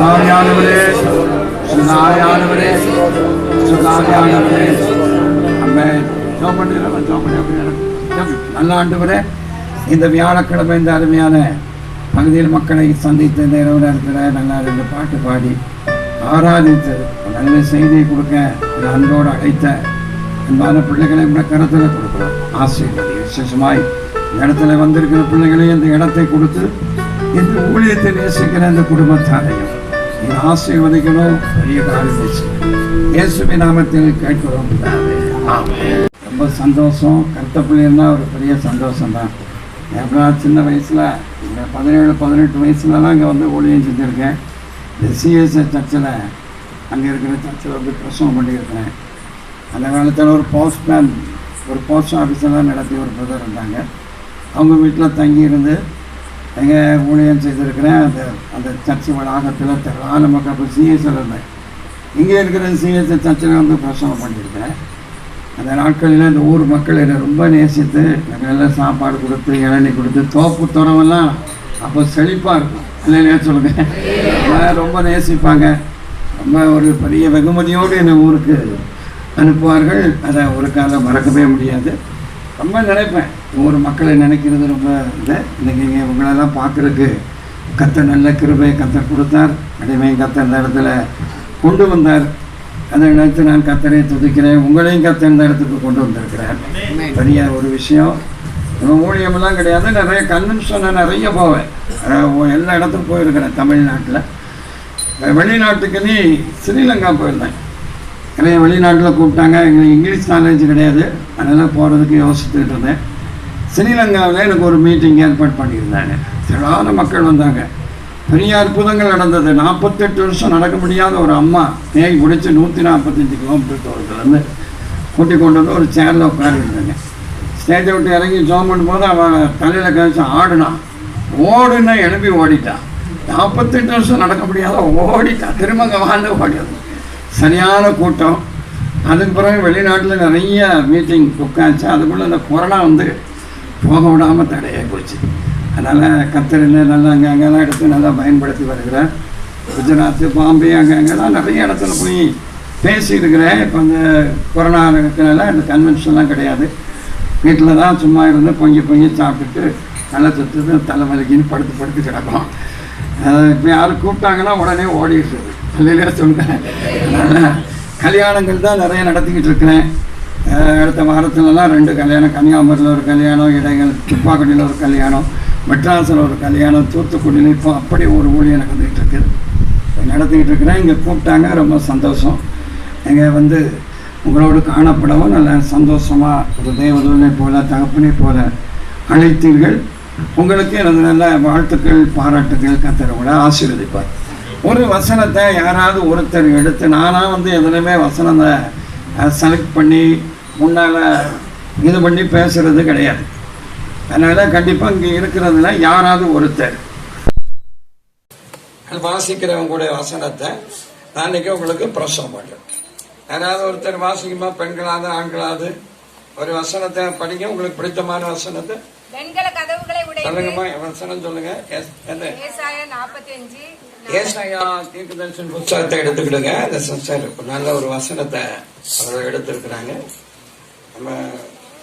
சுதாரியானவரே, சுதாரியானவரே, சுதாரியானவரே. ஆமென். ஜெபம் பண்ணுகிறோம். நல்ல ஆண்டவரே, இந்த வியாழக்கிழமை இந்த அருமையான பகுதியில் மக்களை சந்தித்து இந்த இரவு நேரத்தில் நல்லா ரெண்டு பாட்டு பாடி ஆராதித்து நல்ல செய்தியை கொடுக்க அன்போடு அழைத்த அன்பான பிள்ளைகளை இந்த கருத்தில் கொடுக்கிறோம். ஆசீர்வதி. விசேஷமாய் இந்த இடத்துல வந்திருக்கிற பிள்ளைகளையும் இந்த இடத்தை கொடுத்து இந்த ஊழியத்தை நேசிக்கிற இந்த குடும்பத்தாரையும் நீ ஆசீர்வதிக்கணும். பெரிய காரியம் இயேசுவின் நாமத்தில் கேட்கிறோம். ரொம்ப சந்தோஷம். கருத்த பிள்ளைன்னா ஒரு பெரிய சந்தோஷம் தான். எப்படா சின்ன வயசில் இந்த 17-18 வயசுலலாம் இங்கே வந்து ஊழியம் செஞ்சுருக்கேன். இந்த சிஎஸ்ஐ சர்ச்சில் அங்கே இருக்கிற சர்ச்சில் வந்து பிரசவம் பண்ணியிருக்கிறேன். அந்த காலத்தில் ஒரு போஸ்ட் ஆஃபீஸெல்லாம் நடத்தி ஒரு பிரதர் இருந்தாங்க. அவங்க வீட்டில் தங்கியிருந்து எங்கே ஊழியம் செய்திருக்கிறேன். அந்த சர்ச்சு வளாகத்தில் திரளான மக்கள் இப்போ சிஎஸ்ஐயில் இருந்தேன். இங்கே இருக்கிற சிஎஸ்ஐ சர்ச்சில் வந்து பிரசவம் பண்ணியிருக்கிறேன். அந்த நாட்களில் இந்த ஊர் மக்கள் என்னை ரொம்ப நேசித்து எனக்கு எல்லாம் சாப்பாடு கொடுத்து இளநீ கொடுத்து தோப்பு துறவெல்லாம் அப்போ செழிப்பாக இருக்கும். இல்லையா சொல்லுங்கள். ரொம்ப நேசிப்பாங்க. ரொம்ப ஒரு பெரிய வெகுமதியோடு என்னை ஊருக்கு அனுப்புவார்கள். அதை ஒரு காலம் மறக்கவே முடியாது. ரொம்ப நினைப்பேன். ஊர் மக்களை நினைக்கிறது ரொம்ப இது. இன்றைக்கி இங்கே உங்களெல்லாம் பார்க்குறதுக்கு கத்த நல்ல கிருபை கத்த கொடுத்தார். அடிமை கத்த இந்த இடத்துல கொண்டு வந்தார். அதை நினைத்து நான் கத்தரை துதிக்கிறேன். உங்களையும் கத்த இந்த இடத்துக்கு கொண்டு வந்திருக்கிறேன். பெரிய ஒரு விஷயம். ஊழியமெல்லாம் கிடையாது. நிறைய கன்வென்ஷன் நிறைய போவேன். எல்லா இடத்துக்கும் போயிருக்கிறேன். தமிழ்நாட்டில், வெளிநாட்டுக்கு நீ ஸ்ரீலங்கா போயிருந்தேன். நிறைய வெளிநாட்டில் கூப்பிட்டாங்க. எங்களுக்கு இங்கிலீஷ் நாலேஜ் கிடையாது. அதனால் போகிறதுக்கு யோசிச்சுட்டு இருந்தேன். ஸ்ரீலங்காவில் எனக்கு ஒரு மீட்டிங் ஏற்பாடு பண்ணியிருந்தாங்க. திரளான மக்கள் வந்தாங்க. பெரிய அற்புதங்கள் நடந்தது. 48 வருஷம் நடக்க முடியாத ஒரு அம்மா பேய் பிடிச்சி 145 கிலோமீட்டர் தூரத்துலேருந்து கூட்டி கொண்டு வந்து ஒரு சேரில் உட்காந்துருந்தாங்க. ஸ்டேஜை விட்டு இறங்கி ஜோம் பண்ணும்போது அவன் தலையில் கழிச்சு ஓடுன்னா எழுப்பி ஓடிட்டான். 48 வருஷம் நடக்க முடியாத ஓடிட்டான். திரும்ப வாழ்ந்து ஓடியது. சரியான கூட்டம். அதுக்கு பிறகு வெளிநாட்டில் நிறைய மீட்டிங் உட்காந்துச்சு. அதுக்குள்ளே இந்த கொரோனா வந்து போக விடாமல் தடையாக போச்சு. அதனால் கத்தரில் நல்லா அங்கெல்லாம் எடுத்து நல்லா பயன்படுத்தி வருகிறேன். குஜராத்து, பாம்பே அங்கெல்லாம் நிறைய இடத்துல போய் பேசியிருக்கிறேன். இப்போ இந்த கொரோனா இருக்கிறனால இந்த கன்வென்ஷன்லாம் கிடையாது. வீட்டில் தான் சும்மா இருந்து பொங்கி சாப்பிட்டுட்டு நல்லா சுற்றுது தலைவலிக்குன்னு படுத்து கிடக்கும். இப்போ யாரும் கூப்பிட்டாங்கன்னா உடனே ஓடிடுறது. இல்லையா சொல்கிறேன். அதனால் கல்யாணங்கள் தான் நிறைய நடத்திக்கிட்டு இருக்கிறேன். அடுத்த வாரத்துலலாம் 2 கல்யாணம். கன்னியாகுமரியில் ஒரு கல்யாணம், இடைகள் துப்பாக்குடியில் ஒரு கல்யாணம், மெட்ராஸில் ஒரு கல்யாணம், தூத்துக்குடியில் இப்போ அப்படி ஒரு ஊழியம் நடத்திக்கிட்டு இருக்கிறேன். இங்கே கூப்பிட்டாங்க. ரொம்ப சந்தோஷம். இங்கே வந்து உங்களோடு காணப்படவும் நல்ல சந்தோஷமாக ஒரு தேவதூனை போல தகப்பனை போல அழைத்தீர்கள். உங்களுக்கு எனது நல்ல வாழ்த்துக்கள், பாராட்டுகள். கத்தரை ஆசீர்வதிப்பார். ஒரு வசனத்தை யாராவது ஒருத்தர் எடுத்து, நானாக வந்து எதுலையுமே வசனத்தை செலக்ட் பண்ணி முன்னால் இது பண்ணி பேசுகிறது கிடையாது. அதனால் கண்டிப்பாக இங்கே இருக்கிறதுல யாராவது ஒருத்தர் வாசிக்கிறவங்க கூட வசனத்தை நான் இன்னைக்கு உங்களுக்கு பிரசவம் பண்ணுறேன். யாராவது ஒருத்தர் வாசிக்குமா? பெண்களாவது ஆண்களாவது ஒரு வசனத்தை படிங்க. உங்களுக்கு பிடித்தமான வசனத்தை சொல்லுங்கம்மா. வசனம் சொல்லுங்க. ஏசாயா தீர்க்கதரிசன புத்தகத்தை எடுத்துக்கிடுங்க. அந்த சிஸ்டர் நல்ல ஒரு வசனத்தை அவர்கள் எடுத்திருக்கிறாங்க. நம்ம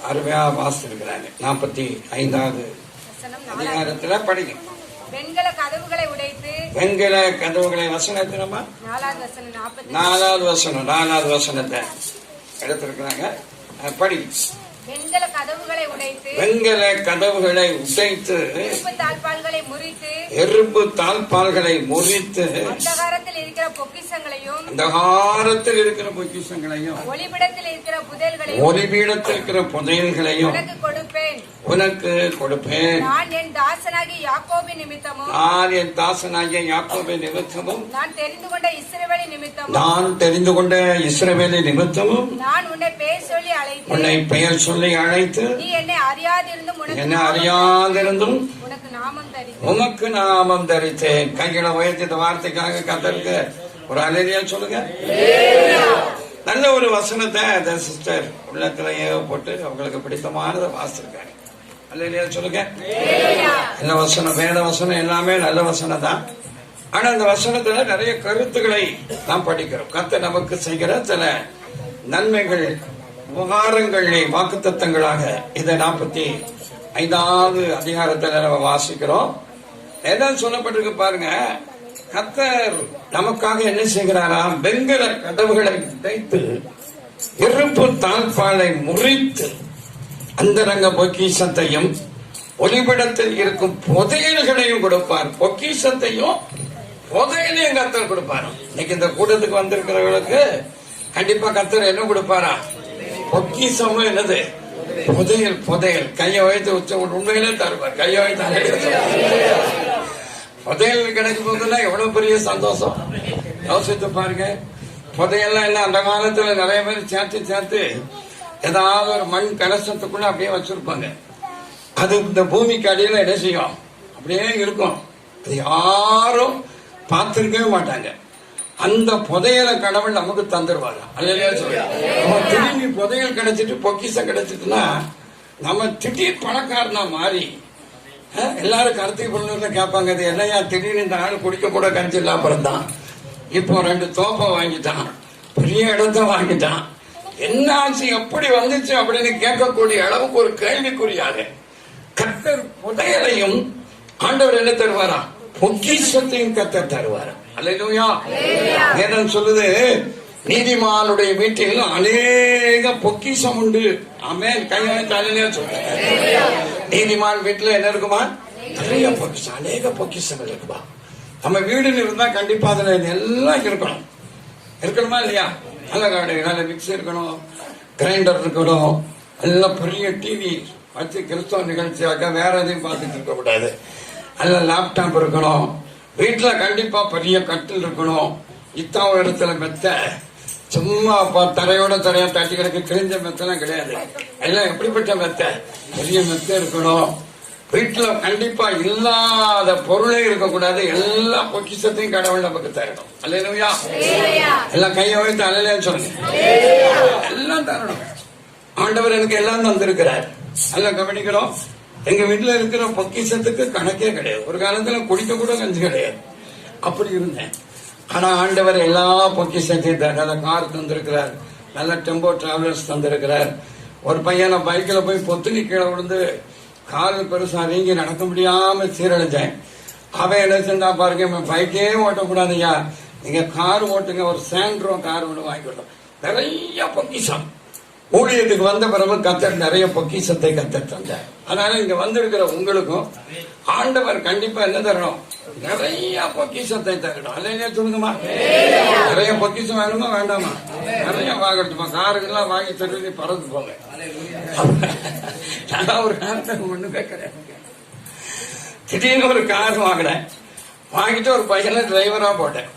அருமையா வாசித்திருக்கிறாங்க. 45வது அதிகாரத்துல படிங்க. வெண்கல கதவுகளை வசனத்தினமா 4வது வசனத்தை எடுத்திருக்கிறாங்க. படி. வெண்கல கதவுகளை உடைத்து எறும்பு தாழ்பால்களை முறித்து அந்தகாரத்தில் இருக்கிற பொக்கிஷங்களையும் ஒளிபீடத்தில் இருக்கிற புதையல்களையும் உனக்கு கொடுப்பேன். நான் என் தாசனாகிய யாக்கோபின் நிமித்தமும் நான் தெரிந்து கொண்ட இஸ்ரவேலின் நிமித்தமும் நான் உன்னை பெயர் சொல்லி அழைத்து நீ என்னை அறியாதிருந்தும் உமக்கு நாமம் தரித்தேன். கைகளை உயர்த்தி இந்த வார்த்தைக்காக கத்தருக்கு ஒரு அல்லேலூயா சொல்லுங்க. நல்ல ஒரு வசனத்தை அந்த சிஸ்டர் உள்ளத்துல ஏவப்பட்டு அவங்களுக்கு பிடித்தமானதை வாசிச்சிருக்காங்க. அல்லேலூயா சொல்லுங்க. நல்ல வசனம், வேத வசனம் எல்லாமே நல்ல வசனம் தான். ஆனா அந்த வசனத்துல நிறைய கருத்துக்களை நாம் படிக்கிறோம். கர்த்தர் நமக்கு செய்கிற சில நன்மைகள், உபகாரங்களை வாக்குத்தத்தங்களாக இதை 45வது அதிகாரத்துல நம்ம வாசிக்கிறோம். என்ன சொல்லப்பட்டிருக்கு பாருங்க. கர்த்தர் நமக்காக என்ன செய்கிறாராம்? வெண்கல கதவுகளை உடைத்து, இருப்பு தாழ்பாலை முறித்து, அந்தரங்க பொக்கிஷத்தையும் ஒளிபிடத்தில் இருக்கும் புதையல்களையும் கொடுப்பார். பொக்கிஷத்தையும் புதையலையும் கர்த்தர் கொடுப்பாரு. இன்னைக்கு இந்த கூட்டத்துக்கு வந்திருக்கிறவர்களுக்கு கண்டிப்பா கர்த்தர் என்ன கொடுப்பாரா? பொக்கிஷம். என்னது? புதையல். புதையல் கையை வைத்து உச்ச உண்மையிலே தருவார். கையை வைத்து புதையல் கிடைக்கும் போதுலாம் எவ்வளவு பெரிய சந்தோஷம் யோசித்து பாருங்க. புதையெல்லாம் என்ன, அந்த காலத்துல நிறைய பேர் சேர்த்து ஏதாவது ஒரு மண் கலசத்துக்குள்ள அப்படியே வச்சிருப்பாங்க. அது இந்த பூமிக்கு அடியில என்ன செய்யும்? அப்படியே இருக்கும். அது யாரும் பார்த்திருக்கவே மாட்டாங்க. அந்த புதையலை கடவுள் நமக்கு தந்துருவாங்க. அல்லையா சொல்லுங்க. திரும்பி புதையல் கிடைச்சிட்டு பொக்கிஷம் கிடைச்சிட்டுன்னா நம்ம திடீர் பணக்காரனா மாறி எல்லாரும் கருத்துக்கு பொண்ணு கேட்பாங்க, அது என்னையா திடீர்னு இந்த ஆள் குடிக்க கூட கிடைச்சிடலாம் பிறந்தான், இப்போ 2 தோப்பை வாங்கிட்டான், பெரிய இடத்த வாங்கிட்டான், என்ன ஆச்சு, எப்படி வந்துச்சு அப்படின்னு கேட்கக்கூடிய அளவுக்கு ஒரு கேள்விக்குறியாக கர்த்தர் புதையலையும் ஆண்டவர் என்ன தருவாரா? பொக்கிஷத்தையும் கர்த்தர் தருவாரா? அல்லேலூயா. வேதம் சொல்லுது, நீதிமானுடைய வீட்டில் அநேக பொக்கிஷம் உண்டு. ஆமென். கையாலே சொல்றேன். நீதிமான் வீட்டுல என்ன இருக்குமா? நிறைய பொக்கிஷம், அநேக பொக்கிஷங்கள் இருக்குமா. நம்ம வீடுன்னு இருந்தா கண்டிப்பா அதுல எல்லாம் இருக்கணும். இருக்கணுமா இல்லையா? நல்ல காடு, நல்ல மிக்சி இருக்கணும், கிரைண்டர் இருக்கணும், எல்லாம் பெரிய டிவி வச்சு கிறிஸ்தவ நிகழ்ச்சியாக வேற எதையும் பார்த்துட்டு இருக்க கூடாது. நல்ல லேப்டாப் இருக்கணும். வீட்டுல கண்டிப்பா பெரிய கட்டில் இருக்கணும். இத்தனை இடத்துல மெத்த, சும்மா தரையோட தரையா தட்டி கிடக்கு கிழிஞ்ச மெத்தெல்லாம் கிடையாது. எல்லாம் எப்படிப்பட்ட மெத்த? பெரிய மெத்த இருக்கணும். வீட்டுல கண்டிப்பா இல்லாத பொருளே இருக்கக்கூடாது. எல்லா பொக்கிஷத்தையும் கடவுள் நமக்கு தரணும். அல்லேலூயா. எல்லாம் கையை வைத்து அல்லேலூயா சொல்லுங்க. எல்லாம் தரணும். ஆண்டவர் எனக்கு எல்லாம் தந்திருக்கிறார். எல்லாம் கவனிக்கிறோம். எங்க வீட்டுல இருக்கிற பொக்கிஷத்துக்கு கணக்கே கிடையாது. ஒரு காலத்துல குடிக்க கூட கஞ்சி கிடையாது. அப்படி இருந்தேன். ஆனா ஆண்டவர் எல்லா பொக்கிஷத்தையும் நல்ல கார் தந்திருக்கிறார், நல்ல டெம்போ டிராவலர்ஸ் தந்திருக்கிறார். ஒரு பையனை பைக்கில் போய் பொத்துனி கீழே விழுந்து கால் பெருசா நீங்கி நடக்க முடியாம சீரழிஞ்சேன். அவன் என்ன செஞ்சா பாருங்க, பைக்கே ஓட்டக்கூடாதுயா, நீங்க கார் ஓட்டுங்க, ஒரு சாண்ட்ரோ கார் ஒன்று வாங்கி கொடுத்தோம். நிறைய பொக்கிஷம். ஊழியத்துக்கு வந்த பிறகு கர்த்தர் நிறைய பொக்கிஷத்தை கர்த்தர் தந்தார். அதனால இங்க வந்திருக்கிற உங்களுக்கும் ஆண்டவர் கண்டிப்பா என்ன தரணும்? நிறைய பொக்கிஷத்தை தரணும். அல்லையா சொல்லுங்கம்மா. நிறைய பொக்கிஷம் வேணுமா வேண்டாமா? நிறைய வாங்கட்டுமா. காருக்கெல்லாம் வாங்கி தருவி பறந்து போங்க. நான் ஒரு காலத்துல ஒண்ணு கேட்கிறேன். திடீர்னு ஒரு கார் வாங்கினேன். வாங்கிட்டு ஒரு பையனை டிரைவரா போட்டேன்.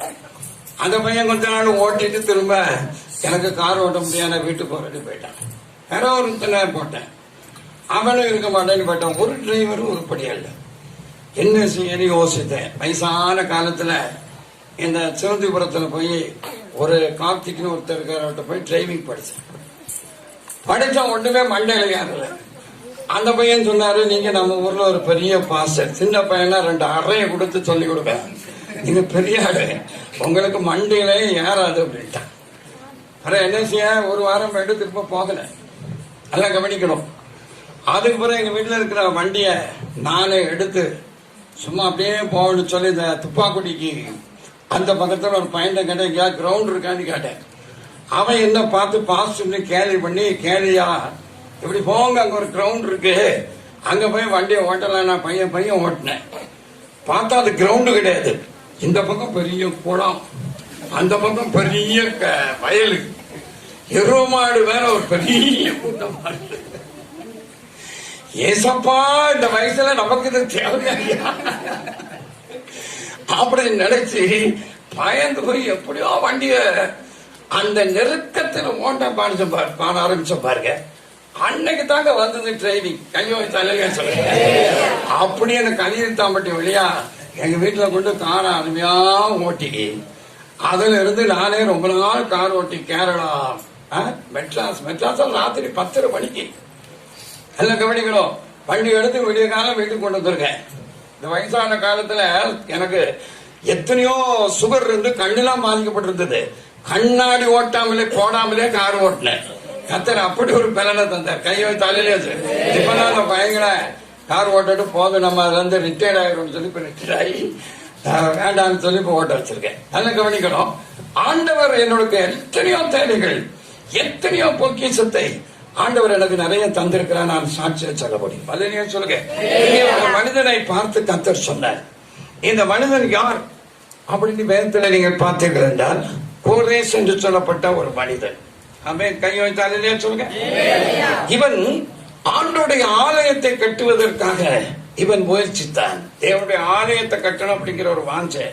அந்த பையன் கொஞ்ச நாள் ஓட்டிட்டு திரும்ப எனக்கு கார் ஓட்ட முடியாத வீட்டுக்கு போறேன்னு போயிட்டான். வேற ஒருத்தனை போட்டேன். அவனும் இருக்க மாட்டேன்னு போயிட்டான். ஒரு டிரைவரும் உருப்படியா இல்லை. என்ன செய்ய யோசித்தேன். வயசான காலத்துல இந்த சிவந்திபுரத்துல போய் ஒரு கார்த்திக்னு ஒருத்தர் இருக்கிறவர்கிட்ட போய் டிரைவிங் படிச்சேன். படிச்ச ஒண்ணுமே மண்டையில ஏறல. அந்த பையன் சொன்னாரு, நீங்க நம்ம ஊர்ல ஒரு பெரிய பாஸ்டர், சின்ன பையனா 2 அறையை கொடுத்து சொல்லி கொடுப்பேன், நீங்க பெரிய ஆளு, உங்களுக்கு மண்டையிலே ஏறாது அப்படின்ட்டான். அப்புறம் என்ன செய்ய, ஒரு வாரம் போயிட்டு திரும்ப போகல. எல்லாம் கவனிக்கணும். அதுக்கு பிறகு எங்க வீட்டுல இருக்கிற வண்டிய நானே எடுத்து சும்மா அப்படியே போகணும்னு சொல்லி இந்த துப்பாக்குடிக்கு அந்த பக்கத்துல ஒரு பையன் கேட்டேன், எங்கேயா கிரவுண்ட் இருக்கான்னு கேட்டேன். அவன் என்ன பார்த்து பாஸ்ட்னு கேள்வி பண்ணி, கேளியா இப்படி போங்க, அங்க ஒரு கிரவுண்ட் இருக்கு, அங்க போய் வண்டியை ஓட்டலாம். நான் பையன் ஓட்டினேன். பார்த்தா அது கிரவுண்டு கிடையாது. இந்த பக்கம் பெரிய குளம், அந்த பக்கம் பெரிய வயலு, எருமாடு வேற ஒரு பெரிய கூட்டமா இருக்கு. ஏசப்பா, இந்த வயசுல நமக்கு இது தேவையா அப்படி நினைச்சு பயந்து போய் எப்படியோ வண்டிய அந்த நெருக்கத்தில் ஓட்ட பாட ஆரம்பிச்ச பாருங்க. அன்னைக்கு தாங்க வந்தது டிரைவிங். கையோ தலையில சொல்லுங்க. அப்படி அந்த கலியத்தாம்பட்டி வழியா எங்க வீட்டுல கொண்டு காரை அருமையா ஓட்டி, அதுல இருந்து நானே ரொம்ப நாள் கார் ஓட்டி கேரளா, மெட்ராஸ் ராத்திரி 10:30 மணிக்கு எல்லாம் கவனிக்கணும். வண்டி எடுத்து விடிய காலம் வீட்டுக்கு கொண்டு வந்திருக்கேன். இந்த வயசான காலத்துல எனக்கு எத்தனையோ சுகர் இருந்து கண்ணெல்லாம் பாதிக்கப்பட்டிருந்தது. கண்ணாடி ஓட்டாமலே போடாமலே கார் ஓட்டினேன். கத்தர் அப்படி ஒரு பலனை தந்தார். கையை தலையிலே இப்பதான் பயங்கர கார் ஓட்டிட்டு போதும், நம்ம அதுல இருந்து ரிட்டையர்ட் ஆகிரும் சொல்லி இப்ப ரிட்டையர்ட் ஆகி வேண்டாம்னு சொல்லி இப்ப ஓட்ட வச்சிருக்கேன். நல்லா கவனிக்கணும். ஆண்டவர் என்னோட எத்தனையோ தேவைகள், எத்தனையோ பொக்கிஷத்தை ஆண்டவர் எனக்கு நிறைய தந்திருக்கிறார். நான் சாட்சியை சொல்ல முடியும். அல்லையா சொல்லுங்க. ஒரு மனிதனை பார்த்து கத்தர் சொன்னார். இந்த மனிதன் யார் அப்படின்னு வேதத்தில் நீங்கள் பார்த்தீர்கள் என்றால் கோரேஸ் என்று சொல்லப்பட்ட ஒரு மனிதன். அவன் கை வைத்தாலே சொல்லுங்க. இவன் ஆண்டோடைய ஆலயத்தை கட்டுவதற்காக இவன் முயற்சித்தான். தேவனுடைய ஆலயத்தை கட்டணும் அப்படிங்கிற ஒரு வாஞ்சை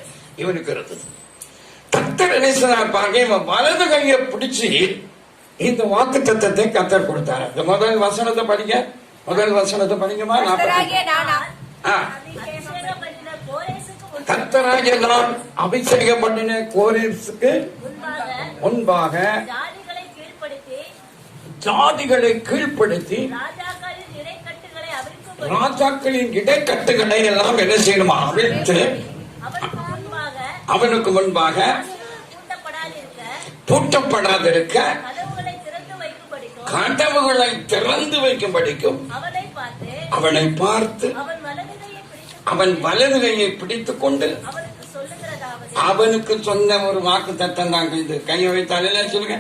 இவனுக்கு இருந்தது. கத்தர் நினைச்சார் பாருங்க, இவன் வலது கையை பிடிச்சி இந்த வாக்கு தத்தத்தை கத்தர் கொடுத்தார். இந்த முதல் வசனத்தை படிங்க. முதல் வசனத்தை படிங்கம்மா. கர்த்தராகிய நான் அபிஷேகம் பண்ணின கோரேசுக்கு முன்பாக ஜாதிகளை கீழ்ப்படுத்தி ராஜாக்களின் இடைக்கட்டுகளை எல்லாம் என்ன செய்யணுமா அவிழ்த்து அவனுக்கு முன்பாக பூட்டப்படாதிருக்க கதவுகளை திறந்து வைக்கும்படிக்கும் அவனை பார்த்து அவன் வலது கையை பிடித்துக் கொண்டு அவனுக்கு சொன்ன ஒரு வாக்கு தத்தம் தாங்க. இது கையை வைத்தாலே சொல்லுங்க.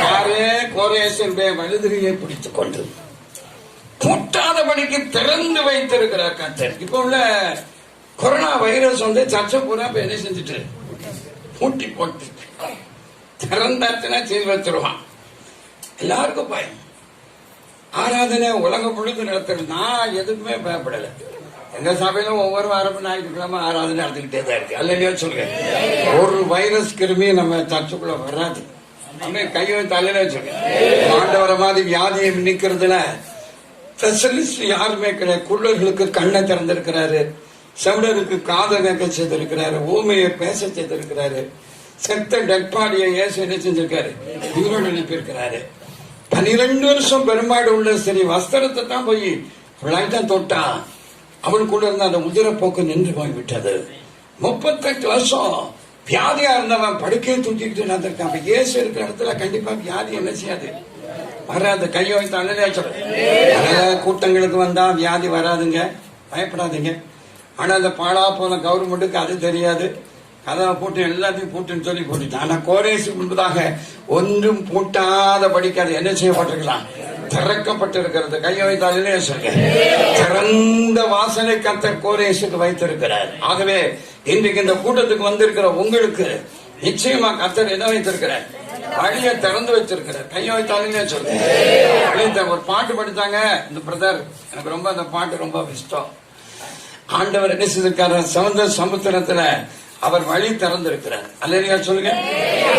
யாரே கோரேசனுடைய வலது கையை பிடித்துக் கொண்டு பூட்டாதபடிக்கு திறந்து வைத்திருக்கிறார் கர்த்தர். இப்ப உள்ள கொரோனா வைரஸ் வந்து சர்ச்சை பூரா என்ன செஞ்சுட்டு பூட்டி போட்டு திறந்தாச்சுன்னா செய்து வச்சிருவான். எல்லாருக்கும் பயம். ஆராதனை உலக முழுக்க நடத்துறது. நான் எதுக்குமே பயப்படல. எங்க சபையில ஒவ்வொரு வாரமும் ஞாயிற்றுக்கிழமை ஆராதனை நடந்துகிட்டே தான் இருக்கு. அல்லையா சொல்லுங்க. ஒரு வைரஸ் கிருமி நம்ம சர்ச்சுக்குள்ள வராது. நம்ம கையை தலையில சொல்லுங்க. ஆண்டவர மாதிரி வியாதியை நிக்கிறதுல ஸ்பெஷலிஸ்ட் யாருமே கிடையாது. குள்ளர்களுக்கு கண்ணை திறந்திருக்கிறாரு, செவிடருக்கு காதை கேட்க செய்திருக்கிறாரு, ஊமையை பேச செய்திருக்கிறாரு, செத்த டெட் பாடியை ஏசு என்ன செஞ்சிருக்காரு, உயிரோடு அனுப்பியிருக்கிறாரு. 12 வருஷம் பெருமாடு உள்ள சரி வஸ்திரத்தை தான் போய் தான் தொட்டான். அவனுக்குள்ள இருந்த அந்த உதிரப்போக்கு நின்று போய்விட்டது. 38 வருஷம் வியாதியா இருந்தவன் படுக்கையை தூக்கிட்டு நடந்திருக்கான். இயேசு இருக்கிற இடத்துல கண்டிப்பா வியாதி என்ன செய்யாது, வராது. கையை வைத்து அண்ணனே சொல்றேன். கூட்டங்களுக்கு வந்தா வியாதி வராதுங்க, பயப்படாதீங்க. ஆனா அந்த பாழா போன கவர்மெண்ட்டுக்கு அது தெரியாது. கதவை போட்டு எல்லாத்தையும் பூட்டுன்னு சொல்லி போட்டுட்டான். ஆனா கோரேசு முன்பதாக ஒன்றும் பூட்டாத படிக்க அது என்ன செய்யப்பட்டிருக்கலாம், திறக்கப்பட்டிருக்கிறது. கையை வைத்தாலே சொல்லுங்க. திறந்த வாசனை கர்த்தர் கோரேசுக்கு வைத்திருக்கிறார். ஆகவே இன்றைக்கு இந்த கூட்டத்துக்கு வந்திருக்கிற உங்களுக்கு நிச்சயமா கர்த்தர் என்ன வைத்திருக்கிறார், வழியை திறந்து வச்சிருக்கிறார். கையை வைத்தாலே சொல்லுங்க. ஒரு பாட்டு படித்தாங்க இந்த பிரதர், எனக்கு ரொம்ப அந்த பாட்டு ரொம்ப இஷ்டம். ஆண்டவர் என்ன செய்திருக்காரு, சமுத்திர சமுத்திரத்துல அவர் வழி திறந்திருக்கிறார். அல்லையா சொல்லுங்க.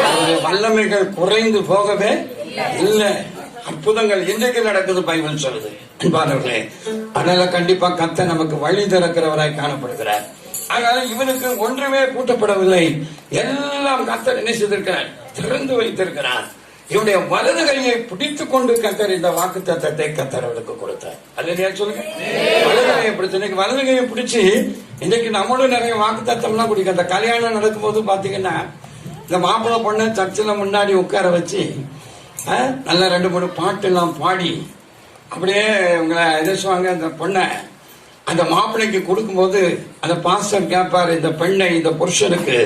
அவருடைய வல்லமைகள் குறைந்து போகவே இல்லை. அற்புதங்கள் இன்றைக்கு நடக்குது பைபிள் சொல்லுது. அன்பானவர்களே, அதனால கண்டிப்பா கர்த்தர் நமக்கு வழி திறக்கிறவராய் காணப்படுகிறார். அதனால இவனுக்கு ஒன்றுமே பூட்டப்படவில்லை. எல்லாம் கர்த்தர் என்ன செய்திருக்கிறார், திறந்து வைத்திருக்கிறார். இவனுடைய வலது கையை பிடித்துக் கொண்டு கர்த்தர் இந்த வாக்கு தத்தத்தை கர்த்தர் அவளுக்கு கொடுத்தார். அல்லையா சொல்லுங்க. வலது கையை பிடிச்சு இன்னைக்கு வலது கையை பிடிச்சு இன்னைக்கு நம்மளும் நிறைய வாக்கு தத்தம்லாம் குடிக்க. அந்த கல்யாணம் நடக்கும் போது பாத்தீங்கன்னா இந்த மாப்பிள்ளை பொண்ணு சர்ச்சில் முன்னாடி உட்கார வச்சு நல்லா 2-3 பாட்டு எல்லாம் பாடி அப்படியே உங்களை எதிர்சுவாங்க. அந்த பொண்ணை அந்த மாப்பிள்ளைக்கு கொடுக்கும் போது அந்த பாஸ்டர் கேட்பாரு, இந்த பெண்ணை இந்த புருஷனுக்கு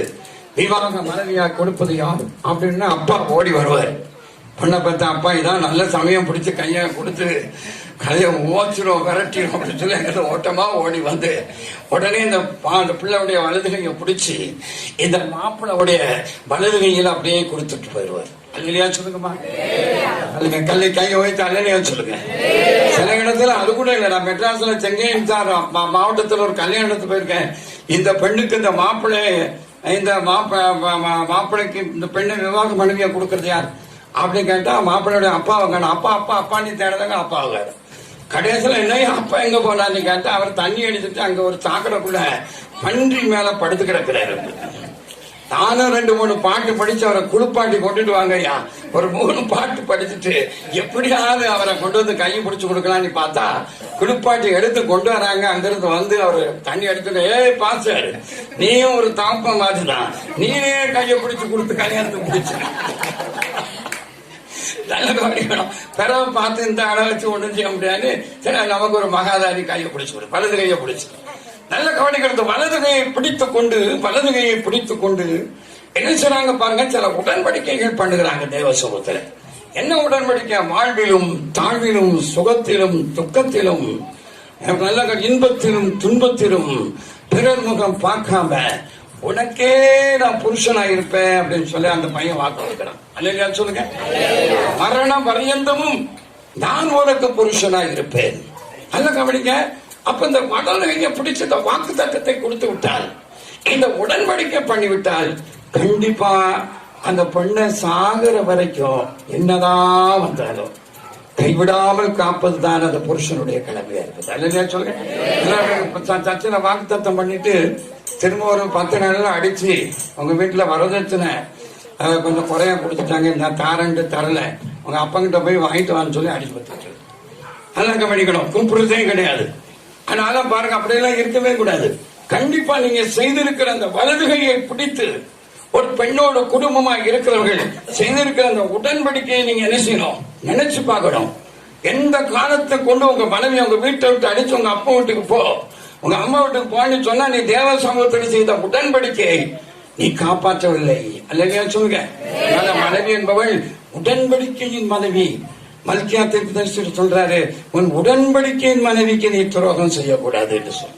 விவாக மனைவியா கொடுப்பது யார் அப்படின்னு அப்பா ஓடி வருவார். பொண்ணை பார்த்தா அப்பா இதான் நல்ல சமயம் பிடிச்சி கையை கொடுத்து கையை ஓச்சிரும் விரட்டிடும் அப்படின்னு சொல்லி எங்கிட்ட ஓட்டமா ஓடி வந்து உடனே இந்த பிள்ளையுடைய வலது கையை பிடிச்சி இந்த மாப்பிள்ளையுடைய வலது கையில அப்படியே கொடுத்துட்டு போயிடுவார். அல்லையா சொல்லுங்கம்மா. அல்லங்க கல்லை கையை வைத்து அல்லையா சொல்லுங்க. சில இடத்துல அது கூட இல்லை. நான் மெட்ராஸ்ல செங்கேன் மாவட்டத்தில் ஒரு கல்யாணத்துக்கு போயிருக்கேன். இந்த பெண்ணுக்கு இந்த மாப்பிள்ளை இந்த மாப்பிள்ளைக்கு இந்த பெண்ணை விவாக மனைவியா கொடுக்கறது யார் அப்படின்னு கேட்டா மாப்பிள்ளையோட அப்பாவை காணும். அப்பா அப்பா அப்பான்னு தேடுதாங்க, அப்பாவை கடைசியில் என்ன அப்பா எங்க போனான்னு கேட்டா அவர் தண்ணி அடிச்சுட்டு அங்க ஒரு சாக்கடைக்குள்ள பன்றி மேல படுத்து கிடக்கிறாரு. நானும் 2-3 பாட்டு படிச்சு அவரை குளிப்பாட்டி கொண்டுட்டு வாங்க ஐயா. ஒரு 3 பாட்டு படிச்சுட்டு எப்படியாவது அவரை கொண்டு வந்து கையை பிடிச்சு கொடுக்கலான்னு பார்த்தா குளிப்பாட்டி எடுத்து கொண்டு வராங்க. அங்கிருந்து வந்து அவரு தண்ணி எடுத்துட்டு, ஏய் பாஸ்டர், நீயும் ஒரு தாப்ப மாதிரிதான், நீனே கையை பிடிச்சு கொடுத்து கல்யாணத்துக்கு பிடிச்சு நல்ல கவனிக்கணும். பிறவை பார்த்து இந்த அளவு வச்சு ஒன்றும் செய்ய முடியாது. சரி, நமக்கு ஒரு மகாதாரி கையை பிடிச்சு கொடு, வலது கையை பிடிச்சு நல்ல கவனிக்கிறது. வலது கையை பிடித்துக் கொண்டு என்ன செய்றாங்க பாருங்க, சில உடன்படிக்கைகள் பண்ணுகிறாங்க தேவ சமூகத்துல. என்ன உடன்படிக்கை? வாழ்விலும் தாழ்விலும் சுகத்திலும் துக்கத்திலும் நல்ல இன்பத்திலும் துன்பத்திலும் பிறர் முகம் பார்க்காம உனக்கே நான் புருஷனா இருப்பேன் அப்படின்னு சொல்லி அந்த பையன் வாக்கு கொடுக்கிறான். அல்லையா சொல்லுங்க. மரண பர்யந்தமும் நான் உனக்கு புருஷனா இருப்பேன். நல்ல கவனிக்க. அப்ப இந்த வடலையை பிடிச்ச இந்த வாக்கு தத்தத்தை கொடுத்து விட்டால், இந்த உடன்படிக்கை பண்ணிவிட்டால், கண்டிப்பா அந்த பெண்ணை சாகிற வரைக்கும் என்னதான் வந்தாலும் கைவிடாமல் காப்பது தான் அந்த புருஷனுடைய கடமையா இருக்குது. அல்லையா சொல்லுங்க. சச்சின வாக்கு தத்தம் பண்ணிட்டு திரும்ப ஒரு 10 நாள் அடிச்சு உங்க வீட்டுல வரதட்சணை கொஞ்சம் குறைய கொடுத்துட்டாங்க, நான் தாரண்டு தரல, உங்க அப்பங்கிட்ட போய் வாங்கிட்டு வான்னு சொல்லி அடிச்சு கொடுத்துட்டு அதெல்லாம் கவனிக்கணும். கும்பிடுறதே கிடையாது. அதனால பாருங்க, அப்படியெல்லாம் இருக்கவே கூடாது. கண்டிப்பா நீங்க செய்திருக்கிற அந்த வலதுகையை பிடித்து ஒரு பெண்ணோட குடும்பமா இருக்கிறவர்கள் செய்திருக்கிற அந்த உடன்படிக்கையை நீங்க என்ன செய்யணும், நினைச்சு பார்க்கணும். எந்த காலத்தை கொண்டு உங்க மனைவி உங்க வீட்டை விட்டு அடிச்சு உங்க அப்பா வீட்டுக்கு போ, உங்க அம்மா வீட்டுக்கு போன்னு சொன்னா நீ தேவ சமூகத்தில் செய்த உடன்படிக்கையை நீ காப்பாற்றவில்லை. அல்லையா சொல்லுங்க. மனைவி என்பவள் உடன்படிக்கையின் மனைவி. மல்கியா தீர்க்கதரிசி சொல்றாரு, உன் உடன்படிக்கையின் மனைவிக்கு நீ துரோகம் செய்யக்கூடாது என்று சொல்ல.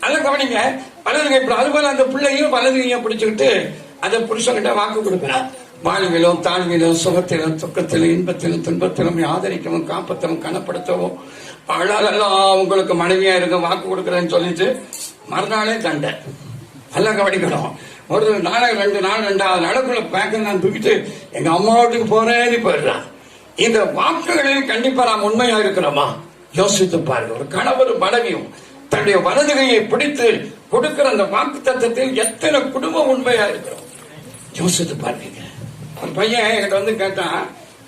அதை கவனிங்க. வலதுகை. அதுபோல அந்த பிள்ளையும் வலதுகையை பிடிச்சுக்கிட்டு அந்த புருஷன்கிட்ட வாக்கு கொடுக்கிறார். வாழ்விலும் தாழ்விலும் சுகத்திலும் துக்கத்திலும் இன்பத்திலும் துன்பத்திலும் ஆதரிக்கவும் காப்பத்தவும் கனப்படுத்தவும் அழகெல்லாம் உங்களுக்கு மனைவியா இருக்க வாக்கு கொடுக்கறேன்னு சொல்லிட்டு மறுநாளே தண்டை. நல்லா கவனிக்கணும். ஒரு நாள் 2 நாள் 2வது நாளுக்குள்ள பேக்க நான் தூக்கிட்டு எங்க அம்மா வீட்டுக்கு போறேன்னு போயிடுறான். இந்த வாக்குகளில் கண்டிப்பா நாம் உண்மையா இருக்கிறோமா யோசித்து பாருங்க. ஒரு கணவர் மனைவியும் தன்னுடைய வலதுகையை பிடித்து கொடுக்கிற அந்த வாக்கு தத்தத்தில் எத்தனை குடும்பம் உண்மையா இருக்கிறோம் யோசித்து பாருங்க. ஒரு பையன் என்கிட்ட வந்து கேட்டான்,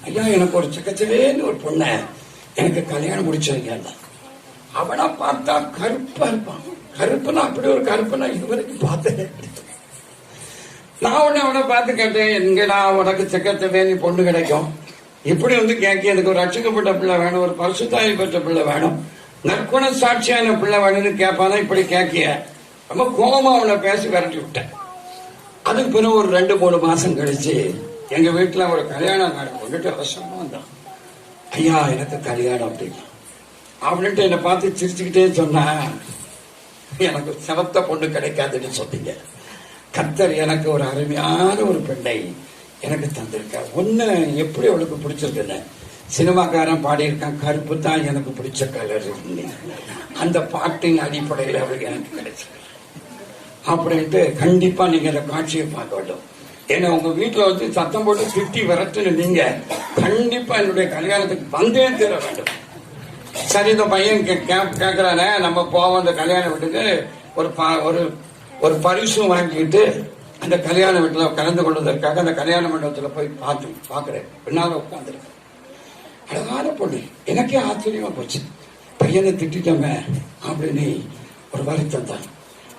ஐயா எனக்கு ஒரு சக்கச்சவேன்னு ஒரு பொண்ணை எனக்கு கல்யாணம் முடிச்சிருக்கேன். அவனா பார்த்தா கருப்பா இருப்பான். கருப்புனா அப்படி ஒரு கருப்புனா இதுவரைக்கும் பார்த்தேன். நான் உடனே அவனை பார்த்து கேட்டேன், எங்கடா உனக்கு சக்கச்சவேன்னு பொண்ணு கிடைக்கும்? இப்படி வந்து கேட்க, எனக்கு ஒரு ரட்சிக்கப்பட்ட பிள்ளை வேணும், ஒரு பரிசுத்தாவி பெற்ற பிள்ளை வேணும், நற்குண சாட்சியான பிள்ளை வேணும்னு கேட்பானா. இப்படி கேட்கிய ரொம்ப கோபமா அவனை பேசி விரட்டி விட்டேன். அதுக்கு பிறகு ஒரு 2-3 மாசம் கழிச்சு எங்க வீட்டுல ஒரு கல்யாணம் கொண்டுட்டு அவசரமா வந்தான். ஐயா எனக்கு கல்யாணம் அப்படின்ட்டு என்னை பார்த்து சிரிச்சுக்கிட்டே சொன்னா, எனக்கு சிவத்த பொண்ணு கிடைக்காதுன்னு சொன்னீங்க. கர்த்தர் எனக்கு ஒரு அருமையான ஒரு பெண்ணை எனக்கு தந்திருக்கார். ஒன்னு எப்படி அவளுக்கு பிடிச்சிருக்குன்னு சினிமாக்காரன் பாடியிருக்கான், கருப்பு தான் எனக்கு பிடிச்ச கலர். அந்த பாட்டின் அடிப்படையில் அவளுக்கு எனக்கு கிடைச்சிருக்கு அப்படின்ட்டு. கண்டிப்பா நீங்க அந்த காட்சியை பார்க்க வேண்டும். ஏன்னா உங்க வீட்டுல வச்சு சத்தம் போட்டு திட்டி விரட்டுன்னு நீங்க கண்டிப்பா என்னுடைய கல்யாணத்துக்கு வந்தே தீர வேண்டும். சரி, இந்த பையன் கேட்கிறானே, நம்ம போவோம் அந்த கல்யாண வீட்டுக்கு. ஒரு பரிசும் வாங்கிட்டு அந்த கல்யாண வீட்டுல கலந்து கொள்வதற்காக அந்த கல்யாண மண்டபத்துல போய் பாக்குறேன். பின்னால உட்காந்துருக்கேன். அழகான பொண்ணு. எனக்கே ஆச்சரியமா போச்சு. பையனை திட்டமே அப்படின்னு ஒரு வருத்தம் தான்.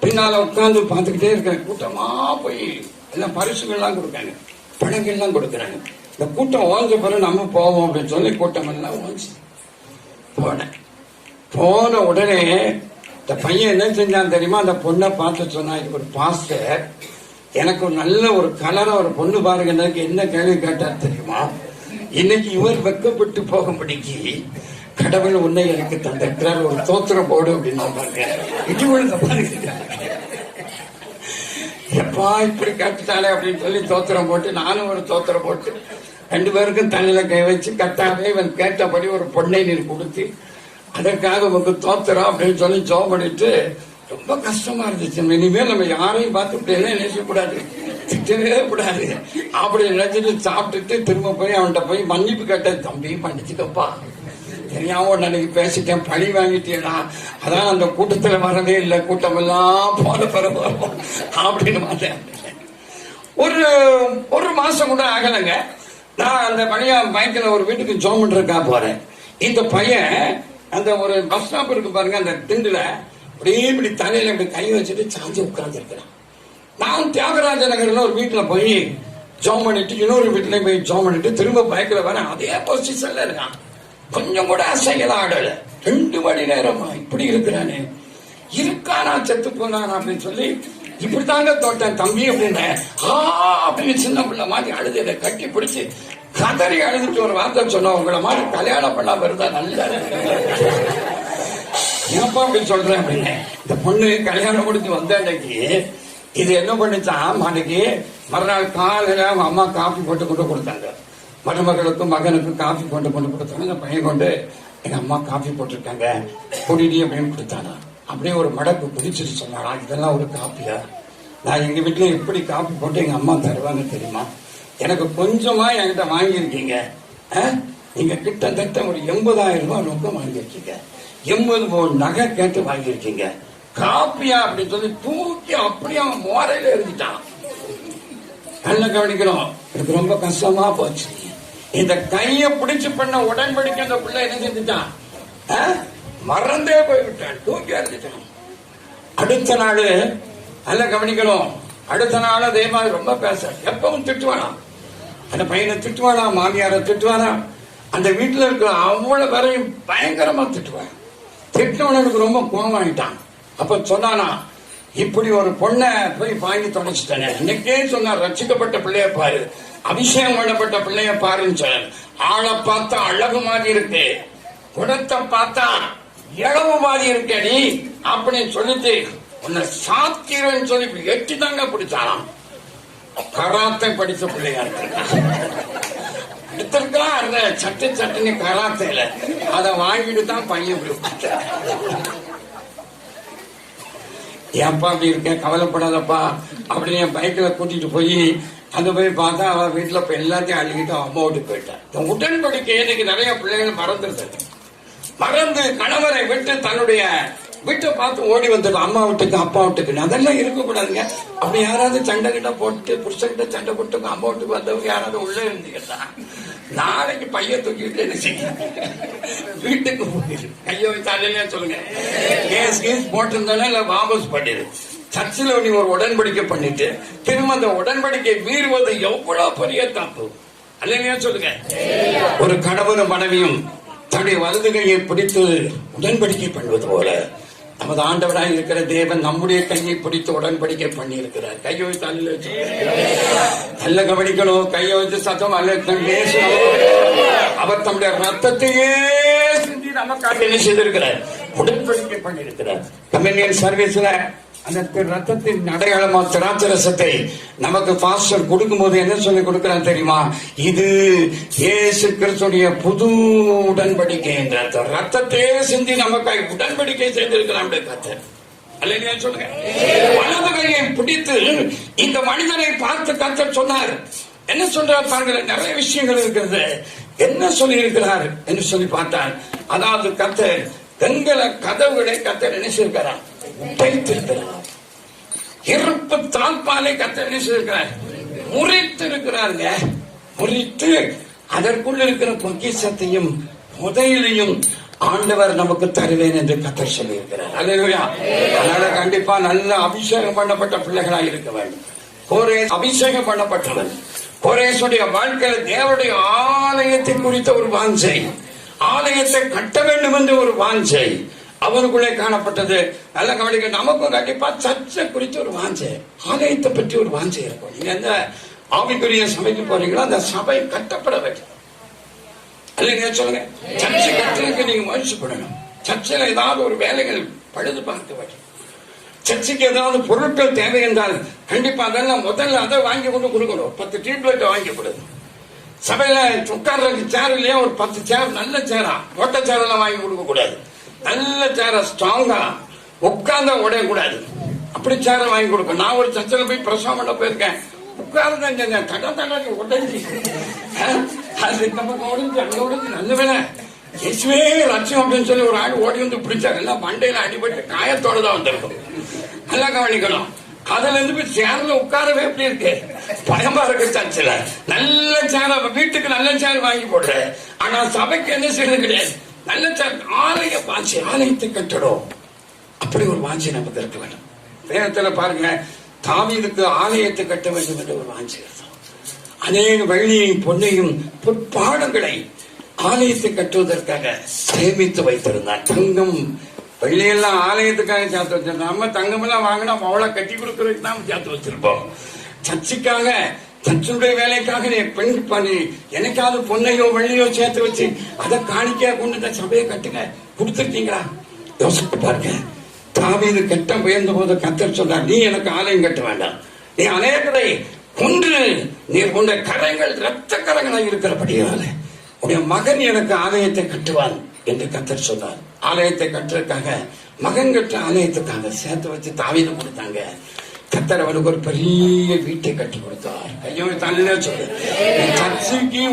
பின்னால உட்காந்து பார்த்துக்கிட்டே இருக்கிறேன். கூட்டமா போய் எல்லாம் பரிசுகள்லாம் கொடுக்காங்க, பணங்கள்லாம் கொடுக்குறாங்க. இந்த கூட்டம் ஓஞ்ச பிறகு நம்ம போவோம் அப்படின்னு சொல்லி கூட்டம் எல்லாம் ஓஞ்சி போனேன். போன உடனே இந்த பையன் என்ன செஞ்சான் தெரியுமா, அந்த பொண்ணை பார்த்து சொன்னா, இது ஒரு பாஸ்டர், எனக்கு ஒரு நல்ல ஒரு கலரா ஒரு பொண்ணு பாருங்க. என்ன கேள்வி கேட்டார் தெரியுமா, இன்னைக்கு இவர் வெக்கப்பட்டு போகும்படிக்கு கடவுள் உன்னை எனக்கு தந்திருக்கிறார், ஒரு தோத்திரம் போடு அப்படின்னு பாருங்க. இது பாருங்க, எப்பா இப்படி கேட்டுட்டாலே அப்படின்னு சொல்லி தோத்திரம் போட்டு, நானும் ஒரு தோத்திரம் போட்டு 2 பேருக்கும் தலையில கை வச்சு, கட்டாவே இவன் கேட்டபடி ஒரு பொண்ணை நீர் கொடுத்து அதற்காக உங்க தோத்திரம் அப்படின்னு சொல்லி ஜோம் பண்ணிட்டு ரொம்ப கஷ்டமா இருந்துச்சு. இனிமேல் நம்ம யாரையும் பார்த்து இப்படி எல்லாம் நினைச்சக்கூடாது, திட்டவே கூடாது அப்படி நினைச்சிட்டு சாப்பிட்டுட்டு திரும்ப போய் அவன்கிட்ட போய் மன்னிப்பு கேட்டேன். தம்பி மன்னிச்சுக்கப்பா, தெரியாம அன்னைக்கு பேசிட்டேன், பழி வாங்கிட்டேடா, அதான் அந்த கூட்டத்துல வரவே இல்லை, கூட்டம் எல்லாம் போன பிறகு அப்படின்னு மாட்டேன். ஒரு மாசம் கூட ஆகலைங்க. நான் அந்த பைக்கில் ஒரு வீட்டுக்கு ஜோம் பண்றதுக்காக போறேன். இந்த பையன் அந்த ஒரு பஸ் ஸ்டாப் இருக்கு பாருங்க, அந்த திண்டுல அப்படியே இப்படி தலையில இப்படி கை வச்சுட்டு சாஞ்சி உட்கார்ந்து இருக்கிறான். நான் தியாகராஜ நகர்ல ஒரு வீட்டுல போய் ஜோம் பண்ணிட்டு இன்னொரு வீட்டுல போய் ஜோம் பண்ணிட்டு திரும்ப பைக்ல வரேன். அதே பொசிஷன்ல இருக்கான், கொஞ்சம் கூட அசையல ஆடல. 2 மணி நேரமா இப்படி இருக்கிறானே, இருக்கானா செத்து போனானா அப்படின்னு சொல்லி இப்படித்தாங்க தோட்டேன் தம்பி அப்படின்னு அப்படின்னு சின்ன பிள்ளை மாதிரி அழுது இதை கட்டி பிடிச்சு கதறி அழுதுட்டு ஒரு வார்த்தை சொன்ன, உங்களை மாதிரி கல்யாணம் பண்ணாம இருந்தா நல்லா ஏப்பா அப்படின்னு சொல்றேன் அப்படின்னு. இந்த பொண்ணு கல்யாணம் முடிஞ்சு வந்த அன்னைக்கு இது என்ன பண்ணிச்சான், அன்னைக்கு மறுநாள் காலையில அவங்க அம்மா காஃபி போட்டு கொண்டு கொடுத்தாங்க. மருமகளுக்கும் மகனுக்கும் காஃபி கொண்டு கொடுத்தாங்க. இந்த பையன் கொண்டு எங்க அம்மா காஃபி போட்டிருக்காங்க குடிடி அப்படின்னு கொடுத்தானா. அப்படியே ஒரு மடக்கு குடிச்சிட்டு சொன்னாடா, இதெல்லாம் ஒரு காப்பியா? நான் எங்க வீட்டுல எப்படி காப்பி போட்டு எங்க அம்மா தருவாங்க தெரியுமா? எனக்கு கொஞ்சமா என்கிட்ட வாங்கியிருக்கீங்க. நீங்க கிட்டத்தட்ட ஒரு 80,000 ரூபாய் ரொக்கம் வாங்கியிருக்கீங்க, 80 பவுன் நகை கேட்டு வாங்கியிருக்கீங்க. காப்பியா அப்படின்னு சொல்லி தூக்கி அப்படியே அவன் மோரையில எழுதிட்டான். நல்ல கவனிக்கணும், எனக்கு ரொம்ப கஷ்டமா போச்சு. இந்த கைய பிடிச்சு பண்ண உடன்படிக்கை அந்த பிள்ளை என்ன செஞ்சுட்டான், மறந்தே போய்விட்டான், தூக்கி அறிஞ்சிட்டான். அடுத்த நாள் நல்ல கவனிக்கணும், அடுத்த நாள் அதே மாதிரி ரொம்ப பேச எப்பவும் திட்டுவானா, அந்த பையனை திட்டுவானா, மாமியார திட்டுவானா, அந்த வீட்டுல இருக்கிற அவ்வளவு பேரையும் பயங்கரமா திட்டுவான். திட்டவனுக்கு ரொம்ப கோபமாயிட்டான். அப்ப சொன்னானா, இப்படி ஒரு பொண்ணை போய் வாங்கி தொலைச்சிட்டேன். இன்னைக்கே சொன்னார், ரட்சிக்கப்பட்ட பிள்ளைய பாரு, அபிஷேகம் பண்ணப்பட்ட பிள்ளைய பாருன்னு சொன்ன. ஆளை பார்த்தா அழகு மாதிரி இருக்கு, குணத்தை பார்த்தா இளவு மாதிரி இருக்கடி அப்படின்னு சொல்லிட்டு உன்னை சாத்திரன்னு சொல்லி 8 தாங்க பிடிச்சாலாம். கராத்தை படிச்ச பிள்ளையா எடுத்திருக்கலாம், சட்டுன்னு கராத்தையில அதை வாங்கிட்டு தான் பையன். ஏப்பா அப்படி இருக்கேன், கவலைப்படாதப்பா அப்படின்னு என் பைக்ல கூட்டிட்டு போய் அங்க போய் பார்த்தா அவ வீட்டுல இப்ப எல்லாத்தையும் அள்ளிக்கிட்டு அம்மா வீட்டுக்கு போயிட்டான். உடன்படிக்கை இன்னைக்கு நிறைய பிள்ளைகள் மறந்து கணவரை விட்டு தன்னுடைய வீட்டை பார்த்து ஓடி வந்துடும், அம்மா வீட்டுக்கு அப்பா வீட்டுக்கு. அதெல்லாம் இருக்கக்கூடாதுங்க. அப்படி யாராவது சண்டை கிட்ட போட்டு புருஷன்கிட்ட சண்டை போட்டு அம்மா வீட்டுக்கு வந்தவங்க யாராவது உள்ள இருந்தீங்கன்னா நாளைக்கு பையன் தூக்கிட்டு என்ன செய்ய, வீட்டுக்கு போயிரு, கையை வைத்தாலே சொல்லுங்க, கேஸ் போட்டிருந்தானே இல்ல வாபஸ் பண்ணிடு. சர்ச்சில் நீ ஒரு உடன்படிக்கை பண்ணிட்டு திரும்ப அந்த உடன்படிக்கை மீறுவது எவ்வளவு பெரிய தப்பு அல்லையா சொல்லுங்க. ஒரு கணவனும் மனைவியும் தன்னுடைய வலது கையை பிடித்து உடன்படிக்கை பண்ணுவது போல நமது ஆண்டவராக இருக்கிற தேவன் நம்முடைய கையை பிடித்து உடன்படிக்கை பண்ணி இருக்கிறார். கையை வைத்து அல்ல நல்ல கவனிக்கணும், கையை வச்சு சத்தம் அல்ல, அவர் தம்முடைய ரத்தத்தையே சிந்தி நமக்காக என்ன செய்திருக்கிறார், உடன்படிக்கை பண்ணி இருக்கிறார். கம்யூனியன் சர்வீஸ்ல அந்த ரத்தத்தின் அடையாளமா திராட்சரசத்தை நமக்கு பாஸ்டர் கொடுக்கும் போது என்ன சொல்லி கொடுக்கிறான் தெரியுமா, இது இயேசு கிறிஸ்துடைய புது உடன்படிக்கை என்ற ரத்தத்தையே சிந்தி நமக்காக உடன்படிக்கை செய்திருக்கிறான் கர்த்தர். அல்லேலூயா சொல்லுங்க. வலது கையை பிடித்து இந்த மனிதனை பார்த்து கர்த்தர் சொன்னார். என்ன சொல்றார் பாருங்க, நிறைய விஷயங்கள் இருக்கிறது. என்ன சொல்லி இருக்கிறார் என்று சொல்லி பார்த்தார். அதாவது கர்த்தர் வெண்கல கதவுகளை கர்த்தர் என்ன செய்திருக்கிறார், உடைத்திருக்கிறார். இருப்பு தாழ்பாலை கர்த்தர் என்ன செய்திருக்கிறார், முறித்து இருக்கிறாருங்க. முறித்து அதற்குள்ள இருக்கிற பொக்கிஷத்தையும் புதையலையும் ஆண்டவர் நமக்கு தருவேன் என்று கர்த்தர் சொல்லி இருக்கிறார். அல்லேலூயா. அதனால கண்டிப்பா நல்ல அபிஷேகம் பண்ணப்பட்ட பிள்ளைகளாக இருக்க வேண்டும். கோரேஸ் அபிஷேகம் பண்ணப்பட்டவன். கோரேசுடைய வாழ்க்கையில் தேவனுடைய ஆலயத்தை குறித்த ஒரு வாஞ்சை, ஆலயத்தை கட்ட வேண்டும் என்று ஒரு வாஞ்சை அவனுக்குள்ளே காணப்பட்டது. நல்ல கவனிக்க, நமக்கும் கண்டிப்பா சர்ச்சை குறித்து ஒரு வாஞ்சை, ஆலயத்தை பற்றி ஒரு வாஞ்சை இருக்கும். நீங்க எந்த ஆவிக்குரிய சபைக்கு போறீங்களோ அந்த சபை கட்டப்பட வேண்டும். அல்லைங்க சொல்லுங்க. சர்ச்சை கட்டுறதுக்கு நீங்க முயற்சி பண்ணணும். சர்ச்சையில ஏதாவது ஒரு வேலைகள் பழுது பார்க்க வேண்டும். சர்ச்சைக்கு ஏதாவது பொருட்கள் தேவை என்றால் கண்டிப்பா அதெல்லாம் முதல்ல அதை வாங்கி கொண்டு கொடுக்கணும். 10 டியூப்லைட் வாங்கி கொடுங்க. சபையில உட்கார்றதுக்கு சேர் இல்லையா, ஒரு 10 சேர், நல்ல சேரா, ஓட்ட சேர் எல்லாம் வாங்கி கொடுக்க கூடாது. நல்ல சேர ஸ்ட்ராங்கா உட்கார்ந்தா உடைய கூடாது, அப்படி சேர வாங்கி கொடுக்க. நான் ஒரு சர்ச்சில் போய் பிரசவம் பண்ண போயிருக்கேன். உட்கார்ந்து தட உடஞ்சி அது நம்ம உடஞ்சு அங்க உடஞ்சு நல்ல வேலை இயேசுவே லட்சம் அப்படின்னு சொல்லி ஒரு ஆள் ஓடி வந்து பிடிச்சாரு. எல்லாம் மண்டையில அடிபட்டு காயத்தோட தான் வந்திருக்கும். நல்லா கவனிக்கணும். அதுல இருந்து போய் சேர்ல உட்காரவே எப்படி இருக்கு, பயமா இருக்கு. சர்ச்சில் நல்ல சேர, வீட்டுக்கு நல்ல சேர் வாங்கி போடுற, ஆனா சபைக்கு என்ன செய்யறது கிடையாது. நல்ல சேர், ஆலய வாஞ்சி, ஆலயத்தை கட்டணும், அப்படி ஒரு வாஞ்சி நமக்கு இருக்க வேண்டும். வேதத்துல பாருங்க, தாவீதுக்கு ஆலயத்தை கட்ட வேண்டும் என்று ஒரு வாஞ்சி இருக்கும். அநேக வெள்ளியையும் பொன்னையும் பொற்பாடங்களை ஆலயத்தை கட்டுவதற்காக சேமித்து வைத்திருந்தார். தங்கம் வெள்ளியெல்லாம் ஆலயத்துக்காக சேர்த்து வச்சிருந்தோம். நம்ம தங்கம் எல்லாம் வாங்கினா அவளை கட்டி கொடுக்கறதுக்கு தான் சேர்த்து வச்சிருப்போம். சர்ச்சுக்காக, சர்ச்சுடைய வேலைக்காக பெண் பண்ணி எனக்காவது பொன்னையோ வெள்ளியோ சேர்த்து வச்சு அதை காணிக்கையா கொண்டு சபையை கட்டுங்க கொடுத்துருக்கீங்களா? யோசித்து பாருங்க. தாவீது கட்ட முயன்ற போது கர்த்தர் சொன்னார், நீ எனக்கு ஆலயம் கட்ட வேண்டாம், நீ அநேகரை கொன்று நீ கொண்ட கரங்கள் இரத்த கரங்களாக இருக்கிறபடியால உடைய மகன் எனக்கு ஆலயத்தை கட்டுவான் என்று கர்த்தர் சொன்னார். ஆலயத்தை கட்டுறதுக்காக, மகன் கட்ட ஆலயத்துக்காக சேர்த்து வச்சு தாவீது கொடுத்தாங்க. கர்த்தர் அவனுக்கு ஒரு பெரிய வீட்டை கட்டி கொடுத்தார். ஐயோ தள்ள சொல்லு, சர்ச்சைக்கு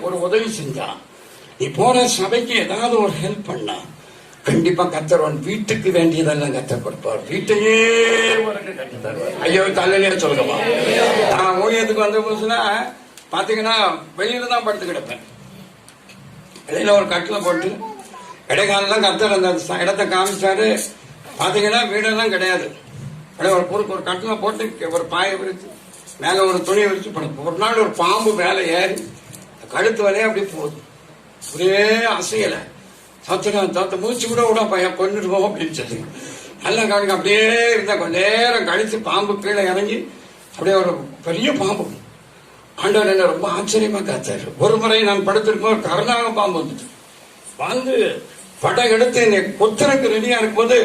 ஒரு உதவி செஞ்சா, நீ போற சபைக்கு ஏதாவது ஒரு ஹெல்ப் பண்ணா, கண்டிப்பா கர்த்தர் வீட்டுக்கு வேண்டியதெல்லாம் கர்த்தர் கொடுப்பார். வீட்டையே கட்டி தருவார். ஐயோ தள்ளலே சொல்லுங்கம்மா. நான் ஊழியத்துக்கு வந்த புதுசுனா பாத்தீங்கன்னா வெளியில தான் படுத்து கிடப்பேன். வெளியில ஒரு கட்டில போட்டு இடைக்காலெல்லாம் கர்த்தர் அந்த இடத்தை காமிச்சாரு. பாத்தீங்கன்னா வீடெல்லாம் கிடையாது. ஒரு கட்டில போட்டு ஒரு பாயை விரிச்சு மேல ஒரு துணி விரிச்சு படுத்து. ஒரு நாள் ஒரு பாம்பு மேல ஏறி கழுத்து வரையே அப்படி போகுது, ஒரே அசையலை. சத்து மூச்சு கூட பையன் கொண்டுடுவோம் அப்படின்னு சொல்லி நல்லா கவனிக்க. அப்படியே இருந்தா கொஞ்ச நேரம் கழிச்சு பாம்பு கீழே இறங்கி அப்படியே ஒரு பெரிய பாம்பு. ஆண்டவர் என்ன ரொம்ப ஆச்சரியமா காத்தாரு. ஒரு முறை நான் படுத்திருக்கும், ஒரு கருணாக பாம்பு வந்துட்டு வந்து படம் எடுத்து என்னை கொத்துறதுக்கு ரெடியா இருக்கும்போது,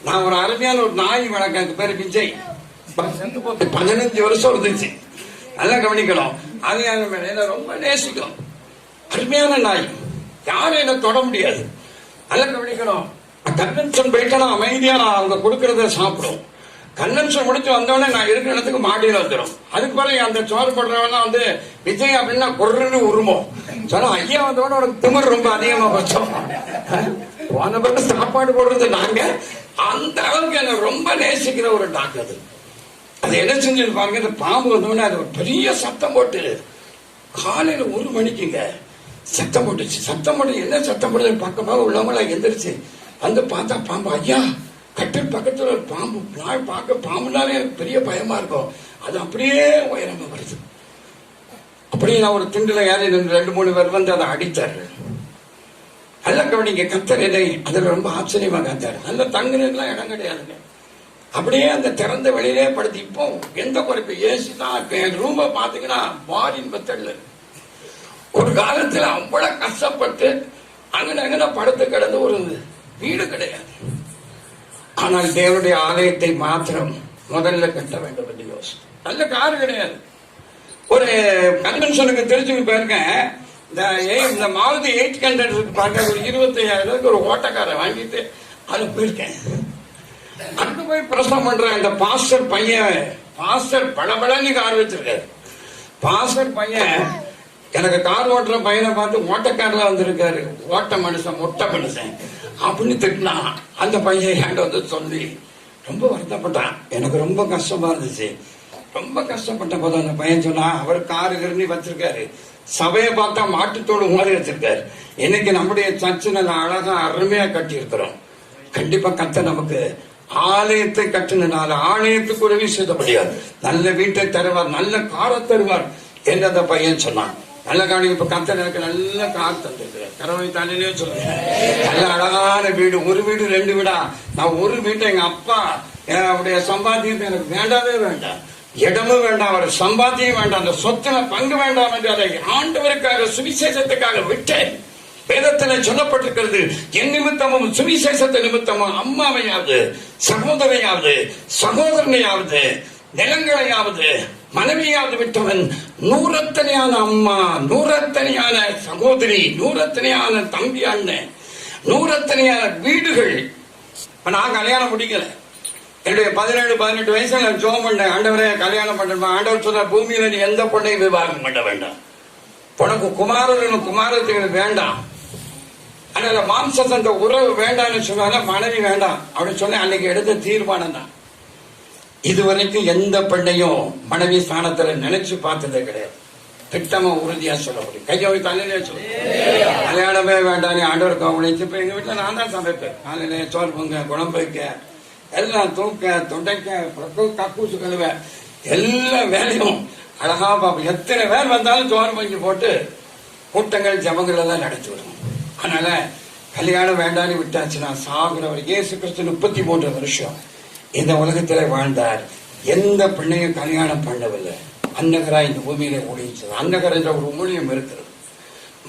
நான் ஒரு அருமையான ஒரு நாய் வழக்கு பேரு விஜய், 15 வருஷம் இருந்துச்சு. நல்லா கவனிக்கணும். அது என்ன ரொம்ப நேசிக்கும், அருமையான நாய், யாரும் என்ன தொட முடியாது. நல்லா கவனிக்கணும். கன்வென்ஷன் போயிட்டா அமைதியா நான் அவங்க கொடுக்கறத சாப்பிடும். கன்வென்ஷன் முடிச்சு வந்தோடனே நான் இருக்கிற இடத்துக்கு மாடியில் வந்துடும். அதுக்கு பிறகு அந்த சோறு போடுறவெல்லாம் விஜய் அப்படின்னா கொர்றன்னு உருமோம். சொன்னா ஐயா வந்தோட உனக்கு திமிர் ரொம்ப அதிகமா பச்சோம். போன பிறகு சாப்பாடு போடுறது நாங்க. அந்த அளவுக்கு என்ன ரொம்ப நேசிக்கிற ஒரு டாக்டர். அது என்ன செஞ்சு பாருங்க, இந்த பாம்பு வந்தோடனே அது ஒரு பெரிய சத்தம் போட்டு காலையில 1 மணிக்குங்க சத்தம் போட்டுச்சு. சத்தம் போட்டு என்ன சத்தம் போடுறது பக்கமாக உள்ளவங்கள எந்திரிச்சு வந்து பார்த்தா பாம்பு. ஐயா, கட்டில் பக்கத்துல ஒரு பாம்பு. நான் பார்க்க பாம்புனாலே எனக்கு பெரிய பயமா இருக்கும். அது அப்படியே உயரமா வருது. அப்படியே நான் ஒரு திண்டுல ஏறி 2-3 பேர் வந்து அதை அடித்தாரு. நல்ல கவனிங்க, கர்த்தர் என்னை அதுல ரொம்ப ஆச்சரியமா காத்தாரு. நல்ல தங்குறதுலாம் இடம் கிடையாதுங்க. அப்படியே அந்த திறந்த வெளியிலே படுத்து. இப்போ எந்த குறைப்பு ஏசி தான் இருக்கு. என் ரூமை பாத்தீங்கன்னா பாரின் மெத்தட்ல. ஒரு காலத்துல அவ்வளவு கஷ்டப்பட்டு அங்கன படுத்து கிடந்து ஒரு வீடு கிடையாது. ஆனால் தேவனுடைய ஆலயத்தை மாத்திரம் முதல்ல கட்ட வேண்டும் என்று யோசி. நல்ல கார் கிடையாது. ஒரு கன்வென்ஷனுக்கு திருச்சிக்கு போயிருக்கேன். இந்த மாருதி 800 இருக்கு பாருங்க, ஒரு 25,000 ஒரு ஓட்டக்காரை வாங்கிட்டு அது போயிருக்கேன். அங்க போய் பிரசவம் பண்றேன். இந்த பாஸ்டர் பையன், பாஸ்டர் பளபளன்னு கார் வச்சிருக்காரு. பாஸ்டர் பையன் எனக்கு கார் ஓட்டுற பையனை பார்த்து ஓட்டக்காரில் வந்திருக்காரு, ஓட்ட மனுஷன், மொட்டை மனுஷன் அப்படின்னு திட்டினா. அந்த பையன் என்கிட்ட வந்து சொல்லி ரொம்ப வருத்தப்பட்டான். எனக்கு ரொம்ப கஷ்டமா இருந்துச்சு. ரொம்ப கஷ்டப்பட்ட போது அந்த பையன் சொன்னா, அவர் காரு கருணி வச்சிருக்காரு, சபையை பார்த்தா மாட்டுத்தோடு மாதிரி வச்சிருக்காரு. இன்னைக்கு நம்முடைய சர்ச்சு நல்ல அழகா அருமையா கட்டி இருக்கிறோம். கண்டிப்பா கர்த்தர் நமக்கு ஆலயத்தை கட்டினால ஆலயத்துக்கு உதவி செய்ய முடியாது. நல்ல வீட்டை தருவார், நல்ல காரை தருவார் என்று அந்த பையன் சொன்னான். நல்ல கவனிங்க. இப்ப கர்த்தர் எனக்கு நல்ல கார் தந்துருக்கிறார். கரவை தானே சொல்லுங்க. நல்ல அழகான வீடு, ஒரு வீடு 2 வீடா. நான் ஒரு வீட்டை எங்க அப்பா அவருடைய சம்பாத்தியத்தை எனக்கு வேண்டாவே வேண்டாம், இடமும் வேண்டாம், அவர் சம்பாத்தியம் வேண்டாம், அந்த சொத்துல பங்கு வேண்டாம் என்று அதை ஆண்டவருக்காக சுவிசேஷத்துக்காக விட்டேன். வேதத்தில் சொல்லப்பட்டிருக்கிறது, என் நிமித்தமும் சுவிசேஷத்தை நிமித்தமும் அம்மாவையாவது சகோதரையாவது சகோதரனையாவது நிலங்களையாவது மனைவியாவது விட்டவன் 100 அம்மா, 100 சகோதரி, 100 தம்பி அண்ணன், 100 வீடுகள். நான் கல்யாணம் முடிக்கல. என்னுடைய 17-18 வயசுல நான் ஜோம் பண்ணேன். ஆண்டவரே கல்யாணம் பண்ண. ஆண்டவர் சொன்ன, பூமியில நீ எந்த பொண்ணையும் விவாகம் பண்ண வேண்டாம், உனக்கு குமாரனும் குமாரத்துக்கு வேண்டாம், அதனால மாம்சத்தை அந்த உறவு வேண்டாம்னு சொன்னால மனைவி வேண்டாம் அப்படின்னு சொன்ன. அன்னைக்கு எடுத்த தீர்மானம் தான். இதுவரைக்கும் எந்த பெண்ணையும் மனைவி ஸ்தானத்துல நினைச்சு பார்த்ததே கிடையாது. திட்டமா உறுதியா சொல்ல முடியும். கையை தலையிலே சொல்லு, கல்யாணமே வேண்டாம், நீ ஆண்டவருக்கு அவங்களுக்கு. இப்ப எங்க வீட்டுல நான் தான் சமைப்பேன். காலையில சோறு பொங்க, குழம்பு வைக்க, எல்லாம் தூக்க, தொண்டைக்க, கக்கூசு கழுவ, எல்லா வேலையும் அழகா பாப்போம். எத்தனை பேர் வந்தாலும் சோறு பொங்கி போட்டு கூட்டங்கள் ஜபங்கள் எல்லாம் நடத்தி விடும். அதனால கல்யாணம் வேண்டான்னு விட்டாச்சுன்னா சாகுறவர். இயேசு கிறிஸ்து 33 வருஷம் இந்த உலகத்துல வாழ்ந்தார். எந்த பெண்ணையும் கல்யாணம் பண்ணவில்லை. அன்னகராய் இந்த பூமியில ஊழியது. அன்னகர் என்ற ஒரு ஊழியம் இருக்கிறது.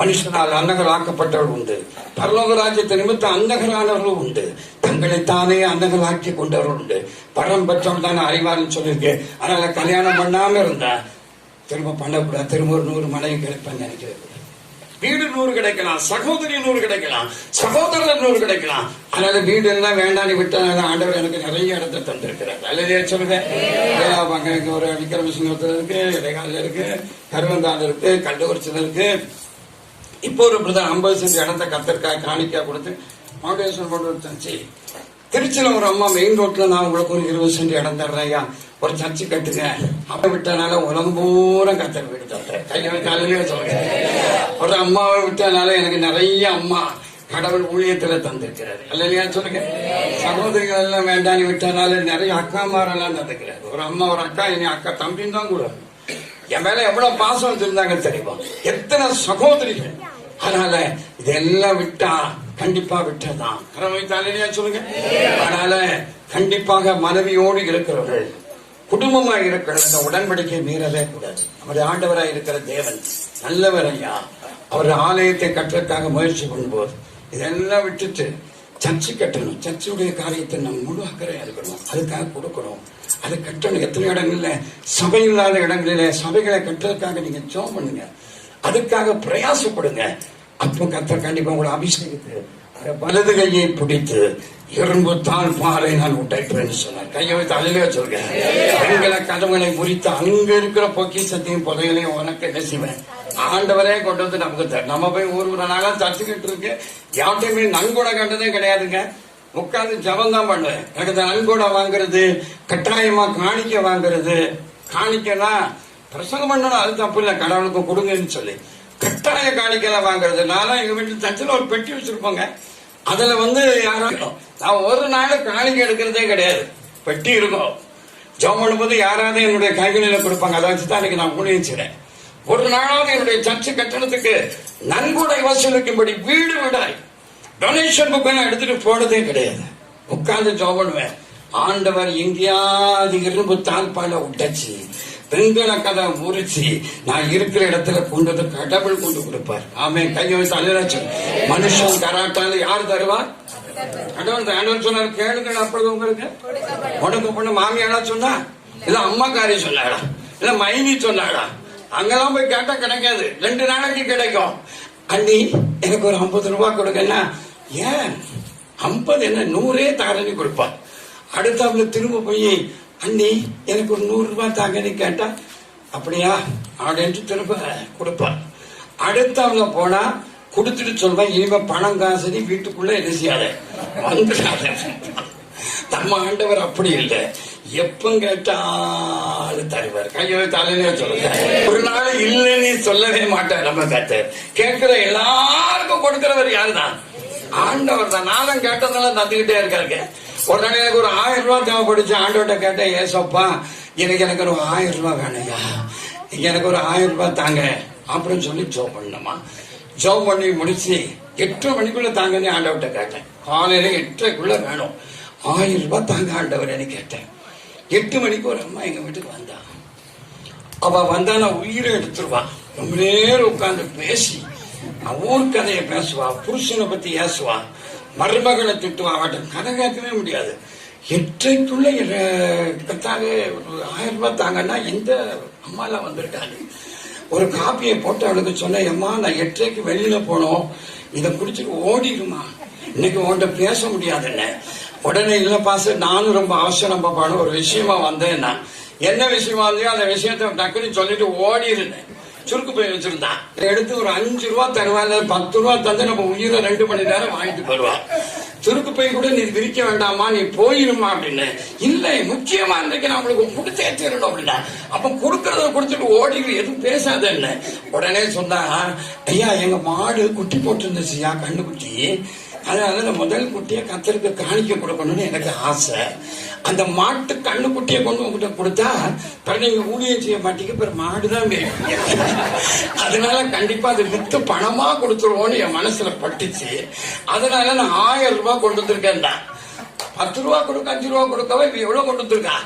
மனுஷனால் அன்னகர் ஆக்கப்பட்டவர்கள் உண்டு, பரலோக ராஜ்யத்தை நிமித்தம் அன்னகரானவர்களும் உண்டு, தங்களைத்தானே அன்னகர் ஆக்கி கொண்டவர்கள் உண்டு. பரம் பெற்றவர்கள் தானே அறிவார்னு சொல்லியிருக்கு. அதனால கல்யாணம் பண்ணாம இருந்தா திரும்ப பண்ணக்கூடாது. திரும்ப ஒரு 100 மனைவி கிடைப்பேன்னு நினைக்கிறது. வீடு 100 கிடைக்கலாம், சகோதரி 100 கிடைக்கலாம், சகோதரர் 100 கிடைக்கலாம். அதனால வீடு எல்லாம் வேண்டான்னு விட்டனால ஆண்டவர் எனக்கு நிறைய இடத்தை தந்திருக்கிறார். அல்லதே சொல்லுங்க. ஒரு விக்ரமசிங்கத்துல இருக்கு, இடைக்கால இருக்கு, கருவந்தால இருக்கு, கள்ளக்குறிச்சியில இருக்கு. இப்போ ஒரு 50 சென்ட் இடத்தை கத்திற்காக காணிக்கா கொடுத்து ஃபவுண்டேஷன் போட்டு வச்சாச்சு. திருச்சியில ஒரு அம்மா மெயின் ரோட்ல நான் உங்களுக்கு ஒரு 20 சென்ட் இடம் தர்றேயா, ஒரு சர்ச்சு கட்டுங்க. அப்ப விட்டனால உலகம் பூரா கத்தர் வீடு தர்றேன். கையிலே சொல்லுங்க. ஒரு அம்மாவை விட்டனால எனக்கு நிறைய அம்மா கடவுள் ஊழியத்துல தந்திருக்கிறாரு. இல்லையா சொல்லுங்க. சகோதரிகள் எல்லாம் வேண்டான்னு விட்டனால நிறைய அக்காமாரெல்லாம் தந்திருக்கிறாரு. ஒரு அம்மா ஒரு அக்கா, இனி அக்கா தம்பின்னு தான் கூட என் மேல எவ்வளவு பாசம் வச்சிருந்தாங்க தெரியுமா? எத்தனை சகோதரிகள். அதனால இதெல்லாம் விட்டா கண்டிப்பா விட்டதான். தலையிலையா சொல்லுங்க. அதனால கண்டிப்பாக மனைவியோடு இருக்கிறவர்கள் குடும்பமா இருக்கிற இந்த உடன்படிக்கை மீறவே கூடாது. நம்முடைய ஆண்டவராய் இருக்கிற தேவன் நல்லவர் ஐயா. அவர் ஆலயத்தை கட்டுறதுக்காக முயற்சி பண்ணும்போது இதெல்லாம் விட்டுட்டு சர்ச்சை கட்டணும். சர்ச்சையுடைய காரியத்தை நம்ம முழு அக்கறையா இருக்கணும். அதுக்காக கொடுக்கணும். அதை கட்டணும். எத்தனை இடங்கள்ல சபை இல்லாத இடங்களில சபைகளை கட்டுறதுக்காக நீங்க ஜெபம் பண்ணுங்க. அதுக்காக பிரயாசப்படுங்க. அப்போ கர்த்தர் கண்டிப்பா உங்களை அபிஷேகித்து வலது கையை பிடித்து இரும்பு தாழ் பாறை நான் உடைப்பேன்னு சொன்னார். கையை வைத்து அழுக சொல்லுங்க. பெண்களை கதவுகளை முறித்து அங்க இருக்கிற பொக்கிஷத்தையும் புதைகளையும் உனக்கு என்ன செய்வேன் ஆண்டவரே கொண்டு வந்து நமக்கு தர. நம்ம போய் ஒரு நாளா தச்சுக்கிட்டு இருக்கு. யார்ட்டையுமே நன்கொடை கண்டதே கிடையாதுங்க. உட்கார்ந்து ஜபம் தான் பண்ணுவேன். எனக்கு நன்கொடை வாங்குறது, கட்டாயமா காணிக்க வாங்குறது. காணிக்கனா பிரசங்கம் பண்ணணும், அது தப்பு இல்லை. கடவுளுக்கு கொடுங்கன்னு சொல்லி கட்டாய காணிக்கலாம் வாங்குறது. நானும் எங்க வீட்டு தச்சுல ஒரு பெட்டி வச்சிருப்போங்க. அதுல யாரும் நான் ஒரு நாள் காணிக்கை எடுக்கிறதே கிடையாது. பெட்டி இருக்கும். ஜெபம் பண்ணும்போது யாராவது என்னுடைய கைகளில கொடுப்பாங்க. அதை வச்சுதான் இன்னைக்கு நான் ஊழியச்சிறேன். ஒரு நாளாவது என்னுடைய சர்ச்சை கட்டணத்துக்கு நன்கொடை வசூலிக்கும்படி வீடு விடாய் டொனேஷன் புக் எல்லாம் எடுத்துட்டு போனதே கிடையாது. உட்கார்ந்து ஜெபம் பண்ணுவேன். ஆண்டவர் எங்கேயாவது இரும்பு தாழ்பால உடைச்சு பெண்களை கதை முறிச்சு நான் இருக்கிற இடத்துல கொண்டு வந்து கடவுள் கொண்டு கொடுப்பார். ஆமே. கையை வச்சு அழுதாச்சு. மனுஷன் கராட்டால யாரு தருவார்? கடவுள். ஆண்டவர் சொன்னார் கேளுங்க அப்பொழுது உங்களுக்கு உனக்கு பொண்ணு மாமியாரா சொன்னா, இல்ல அம்மாக்காரி சொன்னாடா, இல்ல மைனி சொன்னாடா, அங்கெல்லாம் போய் கேட்டா கிடைக்காது. 2 நாளைக்கு கிடைக்கும். அண்ணி எனக்கு ஒரு 50 ரூபாய் கொடுங்கன்னா, ஏன் 50 என்ன 100 தாரணி கொடுப்பா. அடுத்த திரும்ப போய் அண்ணி எனக்கு ஒரு 100 ரூபாய் தாங்கன்னு கேட்டா, அப்படியா அப்படின்னு திரும்ப கொடுப்பா. அடுத்தவங்க போனா கொடுத்துட்டு சொல்வேன், இனிமே பணம் காசு வீட்டுக்குள்ள என்ன செய்யாத வந்துடாத. நம்ம ஆண்டவர் அப்படி இல்லை. எப்ப கேட்டாலும் தருவார். கையை தலையில சொல்லுங்க. ஒரு நாள் இல்லைன்னு சொல்லவே மாட்டார். நம்ம கத்தர் கேட்கிற எல்லாருக்கும் கொடுக்கிறவர் யாருதான்? ஆண்டவர் தான். நானும் கேட்டதால தந்துகிட்டே இருக்காங்க. ஒரு நாள் எனக்கு ஒரு 1000 ரூபாய் தேவைப்படுச்சு. ஆண்டவர்கிட்ட கேட்டேன், ஏசப்பா எனக்கு ஒரு 1000 ரூபாய் வேணையா, எனக்கு ஒரு 1000 ரூபாய் தாங்க அப்படின்னு சொல்லி ஜோப் பண்ணணுமா. ஜோப் பண்ணி முடிச்சு 8 மணிக்குள்ள தாங்கன்னு ஆண்டவர்கிட்ட கேட்டேன். காலையில 8:30க்குள்ள வேணும், 1000 ரூபாய் தாங்க ஆண்டவர்னு கேட்டேன். 8 மணிக்கு ஒரு அம்மா எங்க வீட்டுக்கு வந்தா. அவ வந்தா நான் உயிரை எடுத்துருவா. ரொம்ப நேரம் உட்கார்ந்து பேசி ஊர் கதையை பேசுவா, புருஷனை பத்தி ஏசுவா, மருமகளை திட்டுவா. அவட்ட கதை கேட்கவே முடியாது. 8:30க்குள்ள கத்தாவே 1000 ரூபாய் தாங்கன்னா எந்த அம்மாலாம் வந்திருக்காங்க. ஒரு காப்பியை போட்டு அவளுக்கு சொன்னேன், அம்மா நான் 8:30க்கு வெளியில போனோம், இதை குடிச்சுட்டு ஓடிடுமா, இன்னைக்கு உன்கிட்ட பேச முடியாதுன்னு. உடனே இல்ல பாச, நானும் ரொம்ப அவசரம் பாப்பான ஒரு விஷயமா வந்தேன். என்ன விஷயமா இருந்தோ அந்த விஷயத்த டக்குன்னு சொல்லிட்டு ஓடி இருந்தேன். சுருக்கு போய் வச்சிருந்தான். எடுத்து ஒரு 5 ரூபாய் தருவா, 10 ரூபாய் தந்து நம்ம உயிரை 2 மணி நேரம் வாங்கிட்டு போடுவா. துருக்கு பை கூட நீ விரிக்க வேண்டாமா, நீ போயிருமா அப்படின்னு. இல்லை, முக்கியமா இன்றைக்கு நம்மளுக்கு கொடுத்தே தீரணும் அப்படின்னா. அப்ப கொடுக்கறத கொடுத்துட்டு ஓடி எதுவும் பேசாத என்ன. உடனே சொன்னா, ஐயா எங்க மாடு குட்டி போட்டு இருந்துச்சுயா, கண்ணுக்குட்டி. அதனால முதல் குட்டியை கத்தருக்கு காணிக்க கொடுக்கணும்னு எனக்கு ஆசை. அந்த மாட்டு கண்ணு குட்டியை கொண்டு உங்ககிட்ட கொடுத்தா பிறகு நீங்க ஊழியம் செய்ய மாட்டீங்க, பிறகு மாடுதான் வேணும். அதனால கண்டிப்பா அது வித்து பணமா கொடுத்துருவோம்னு என் மனசுல பட்டுச்சு. அதனால நான் 1000 ரூபாய் கொண்டு வந்திருக்கேன். 10 ரூபா கொடுக்க 5 ரூபா கொடுக்கவே எவ்வளவு கொண்டு வந்திருக்கா?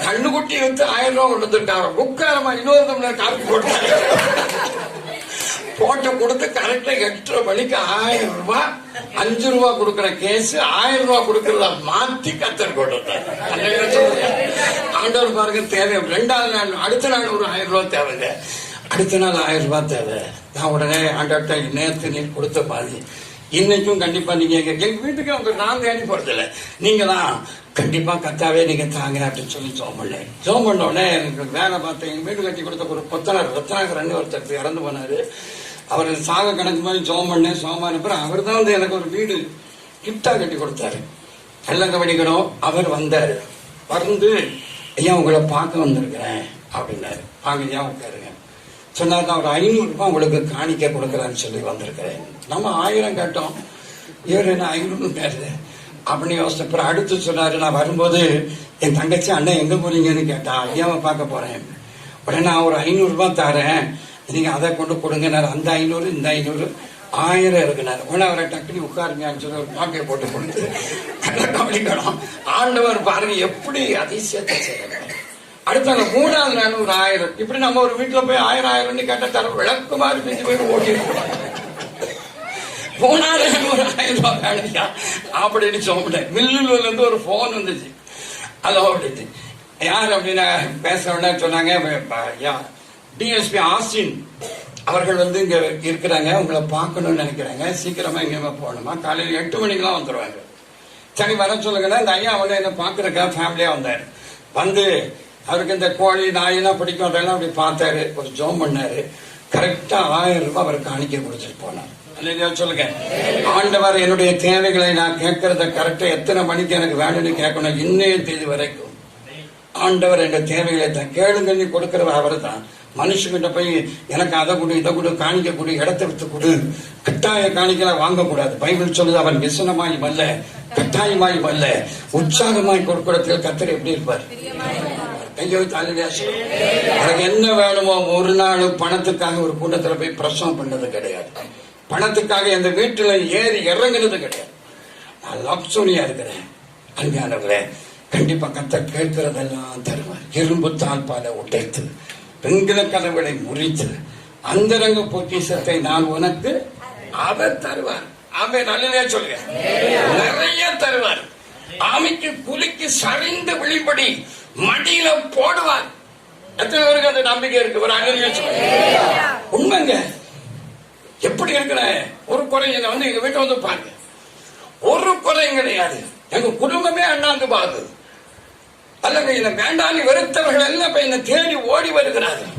கண்ணு குட்டி வித்து 1000 ரூபாய் கொண்டு வந்திருக்கா. உட்காரமா இன்னொரு தமிழர் காப்பி போட்டாங்க. போட்ட கொடுத்து கரெக்டா 8:30 மணிக்கு 1000 ரூபாய் 5 ரூபா கொடுக்கிற கேஸ் 1000 ரூபாய் கொடுக்கறத மாத்தி கத்தர் கொடுத்தார். ஆண்டவர் பாருங்க, தேவை 2வது நாள், அடுத்த நாள் ஒரு 1000 ரூபாய் தேவைங்க. அடுத்த நாள் 1000 ரூபாய் தேவை. நான் உடனே ஆண்டவர்கிட்ட நேற்று நீ கொடுத்த பாதி இன்னைக்கும் கண்டிப்பா நீங்க எங்க வீட்டுக்கு அவங்க நான் தேடி போறது இல்லை, நீங்க தான் கண்டிப்பா கத்தாவே நீங்க தாங்க அப்படின்னு சொல்லி ஜோம் பண்ணேன். ஜோம் பண்ண உடனே எனக்கு வேலை பார்த்தேன். எங்க வீடு கட்டி கொடுத்த ஒரு ரத்னாகரன் ஒருத்தர் இறந்து போனாரு. அவர் சாக கணக்கு மாதிரி ஜோம் பண்ணேன். சோமான பிறகு அவர் தான் வந்து எனக்கு ஒரு வீடு கிஃப்டா கட்டி கொடுத்தாரு. எல்லாம் கவனிக்கணும். அவர் வந்தாரு. வந்து ஐயா உங்களை பார்க்க வந்திருக்கிறேன் அப்படின்னாரு. வாங்க ஐயா உட்காருங்க சொன்னார். நான் ஒரு 500 ரூபாய் உங்களுக்கு காணிக்க கொடுக்குறான்னு சொல்லி வந்திருக்கிறேன். நம்ம 1000 கேட்டோம், இவர் என்ன 500 கேட்டு அப்படின்னு யோசிச்ச. அடுத்து சொன்னாரு, நான் வரும்போது என் தங்கச்சி அண்ணன் எங்க போறீங்கன்னு கேட்டா, ஐயாவை பார்க்க போறேன். உடனே நான் ஒரு 500 ரூபாய் தரேன், நீங்க அதை கொண்டு கொடுங்க. அந்த 500 இந்த 500 1000 இருக்குனாரு. உடனே அவரை டக்குனி உட்காருங்கன்னு சொல்லி ஒரு பாக்கையை போட்டு கொடுத்து கவனிக்கணும். ஆண்டவர் பாருங்க எப்படி அதிசயத்தை செய்யணும். அடுத்த 3வது நாள் ஒரு 1000. இப்படி நம்ம ஒரு வீட்டுல போய் 1000 கேட்ட தர விளக்கு மாதிரி பிஞ்சு போய் ஓட்டி 3வது நாள் ஒரு 1000 ரூபாய் காணிக்கா அப்படின்னு சொல்லிட்டேன். மில்லுல இருந்து ஒரு போன் வந்துச்சு. அதோ அப்படின்னு யார் அப்படின்னா பேச உடனே சொன்னாங்க, டிஎஸ்பி ஆஸ்டின் அவர்கள் வந்து இங்க இருக்கிறாங்க, உங்களை பார்க்கணும்னு நினைக்கிறாங்க, சீக்கிரமா இங்க போகணுமா, காலையில் 8 மணிக்கெல்லாம் வந்துருவாங்க. சரி வர சொல்லுங்கன்னா இந்த ஐயா வந்து என்ன பாக்குறக்கா ஃபேமிலியா வந்தாரு. வந்து அவருக்கு இந்த கோழி நாயெல்லாம் பிடிக்கும், அதெல்லாம் அப்படி பார்த்தாரு. ஒரு ஜோம் பண்ணாரு. கரெக்டா 1000 ரூபாய் அவருக்கு காணிக்க கொடுத்துட்டு போனார். சொல்லுங்க, ஆண்டவர் என்னுடைய தேவைகளை நான் கேட்கறத கரெக்டா எத்தனை மணிக்கு எனக்கு வேணும்னு கேட்கணும். இன்னைய தேதி வரைக்கும் ஆண்டவர் என்ற தேவைகளை தான் கேளுங்க நீ கொடுக்கிறவர் அவர் தான். மனுஷங்கிட்ட போய் எனக்கு அதை கொடு இதை கொடு காணிக்க கொடு இடத்தை வித்து கொடு கட்டாய காணிக்கலாம் வாங்கக்கூடாது. பைபிள் சொல்லுது, அவன் விசனமாய் வல்ல கட்டாயமாய் வல்ல உற்சாகமாய் கொடுக்கறதுல கர்த்தர் எப்படி இருப்பார்? கையோ எனக்கு என்ன வேணுமோ. ஒரு நாள் பணத்துக்காக ஒரு கூட்டத்துல போய் பிரசவம் பண்ணது கிடையாது. பணத்துக்காக எந்த வீட்டுல ஏறி இறங்குறது கிடையாது. நான் லப்சோனியா இருக்கிறேன். அன்பானவர்களே, கண்டிப்பா கர்த்தர் கேட்கிறதெல்லாம் தருவார். இரும்பு தாழ்பால உடைத்து வெண்கல கதவுகளை முறித்து அந்தரங்க பொக்கிஷத்தை நான் உனக்கு அவர் தருவார். அவன் நல்லதே சொல்லுங்க, நிறைய தருவார். ஆமைக்கு புலிக்கு சரிந்து விழிபடி மடியில போடுவார். எத்தனை பேருக்கு அந்த நம்பிக்கை இருக்கு? ஒரு அழகிய சொல்லுங்க. உண்மைங்க. எப்படி இருக்கிற ஒரு குறை வந்து எங்க வீட்டை வந்து பாருங்க, ஒரு குறையும் கிடையாது. எங்க குடும்பமே அண்ணாந்து பாக்குது. அல்லது என்ன வேண்டாம் வெறுத்தவர்கள் எல்லாம் இப்ப என்ன தேடி ஓடி வருகிறார்கள்.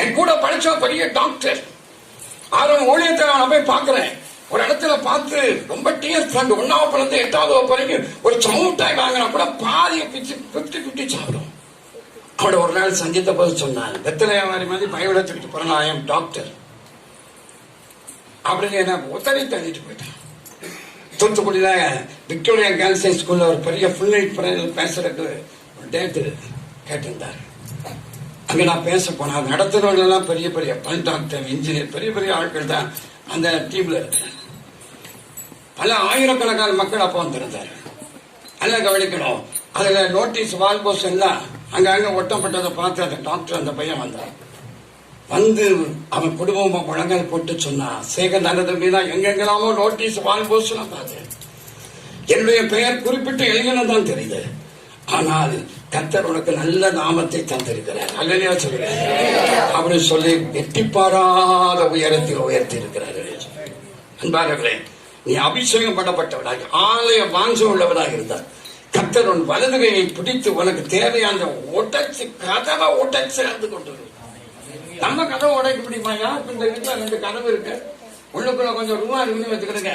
என் கூட படிச்ச பெரிய டாக்டர் 6 ஊழியத்தை நான் போய் பாக்குறேன். ஒரு இடத்துல பார்த்து ரொம்ப டிஎஸ் ஃப்ரெண்ட் 1வது இருந்து 8வது வகுப்பு வரைக்கும் ஒரு சவுட்டாய் வாங்கினா கூட பாதியை பிச்சு 50-50 சாப்பிடும். அவட ஒரு நாள் சந்தித்த போது சொன்னான், வெத்தலையா மாதிரி பயவிடத்துக்கிட்டு போறேன், ஐ எம் டாக்டர் அப்படின்னு என்ன ஒத்தனை தள்ளிட்டு போயிட்டேன். தூத்துக்குடியில விக்டோரியா கேர்ள்ஸ் ஹை ஸ்கூல்ல ஒரு பெரிய ஃபுல் நைட் பேசுறதுக்கு ஒரு டேட்டு கேட்டிருந்தார். அங்க நான் பேச போனேன். நடத்துறவங்க எல்லாம் பெரிய பெரிய பல் டாக்டர், இன்ஜினியர், பெரிய பெரிய ஆட்கள் தான் அந்த டீம்ல இருக்கு. பல ஆயிரக்கணக்கான மக்கள் அப்ப வந்திருந்தாரு. நல்லா கவனிக்கணும். அதுல நோட்டீஸ் வால் போஸ்ட் எல்லாம் அங்க ஒட்டப்பட்டதை பார்த்து அந்த டாக்டர் அந்த பையன் வந்தான். வந்து அவன் குடும்பம் முழங்கால் போட்டு சொன்னா, சேகர் நல்ல தம்பி தான் எங்கெங்கெல்லாமோ நோட்டீஸ் வால் போஸ்ட் நான் பார்த்தேன். என்னுடைய பெயர் குறிப்பிட்டு எழுதினதான் தெரியுது. ஆனால் கர்த்தர் உனக்கு நல்ல நாமத்தை தந்திருக்கிறார். அல்லையா சொல்லுங்க அப்படின்னு சொல்லி எட்டிப்பாராத உயரத்தில் உயர்த்தி இருக்கிறார். அன்பார்களே, நீ அபிஷேகம் பண்ணப்பட்டவனாக ஆலய வாஞ்சம் உள்ளவனாக இருந்தார். கர்த்தர் உன் வலது கையை பிடித்து உனக்கு தேவையான உடைச்சு கதவை உடைச்சு இறந்து கொண்டு நம்ம கதவை உடைக்க முடியுமாயா? இந்த வீட்டுல 2 கதவு இருக்கு, உள்ளுக்குள்ள கொஞ்சம் ரூபா இருக்குன்னு வச்சுக்கிடுங்க.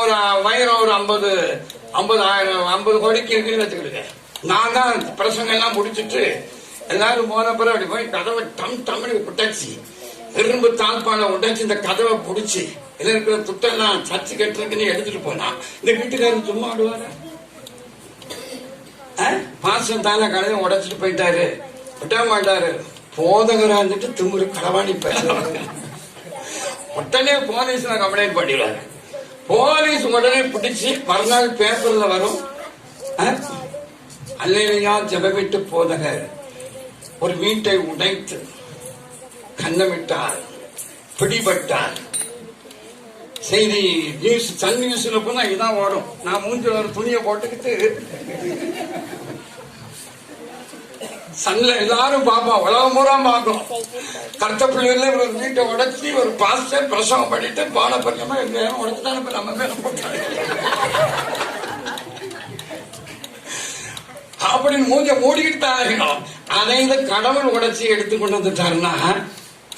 ஒரு வைரம் ஒரு 50,000 கோடிக்கு இருக்குன்னு வச்சுக்கிடுங்க. நான் தான் பிரசங்கம் எல்லாம் முடிச்சுட்டு எல்லாரும் போன பிறகு அப்படி போய் கதவை டம்னு புட்டாச்சு, இரும்பு தாழ்பால உடைச்சு இந்த கதவை பிடிச்சி இதுல இருக்கிற துட்டெல்லாம் சர்ச்சு கட்டுறதுக்குன்னு எடுத்துட்டு போனா இந்த வீட்டுக்காரர் சும்மா ஆடுவாரு. பாசம் தானே கடையை உடைச்சிட்டு போயிட்டாரு, விட்ட மாட்டாரு. போதகரா இருந்துட்டு திமுரு களவாணி உடனே போலீஸ்ல கம்ப்ளைண்ட் பண்ணிடுவாரு. போலீஸ் உடனே பிடிச்சி மறுநாள் பேப்பர்ல வரும், அல்லேலூயா ஜெபவிட்டு போதகர் ஒரு வீட்டை உடைத்து கண்ணமிட்டார், பிடிபட்டார். செய்தி நியூஸ் சன் நியூஸ்ல போனா இதான் வரும். நான் மூஞ்சில ஒரு துணியை போட்டுக்கிட்டு சன்ல எல்லாரும் பார்ப்போம், உலகம் பூரா பார்க்கும். கருத்த பிள்ளைல ஒரு வீட்டை உடைச்சி ஒரு பாஸ்டர் பிரசவம் பண்ணிட்டு பானப்பரியமா எங்க உடைச்சுதான் இப்ப நம்ம மேல போட்டாங்க அப்படின்னு மூஞ்ச மூடிக்கிட்டு தான் ஆகணும். அதை இந்த கடவுள் உடைச்சி எடுத்து கொண்டு வந்துட்டாருன்னா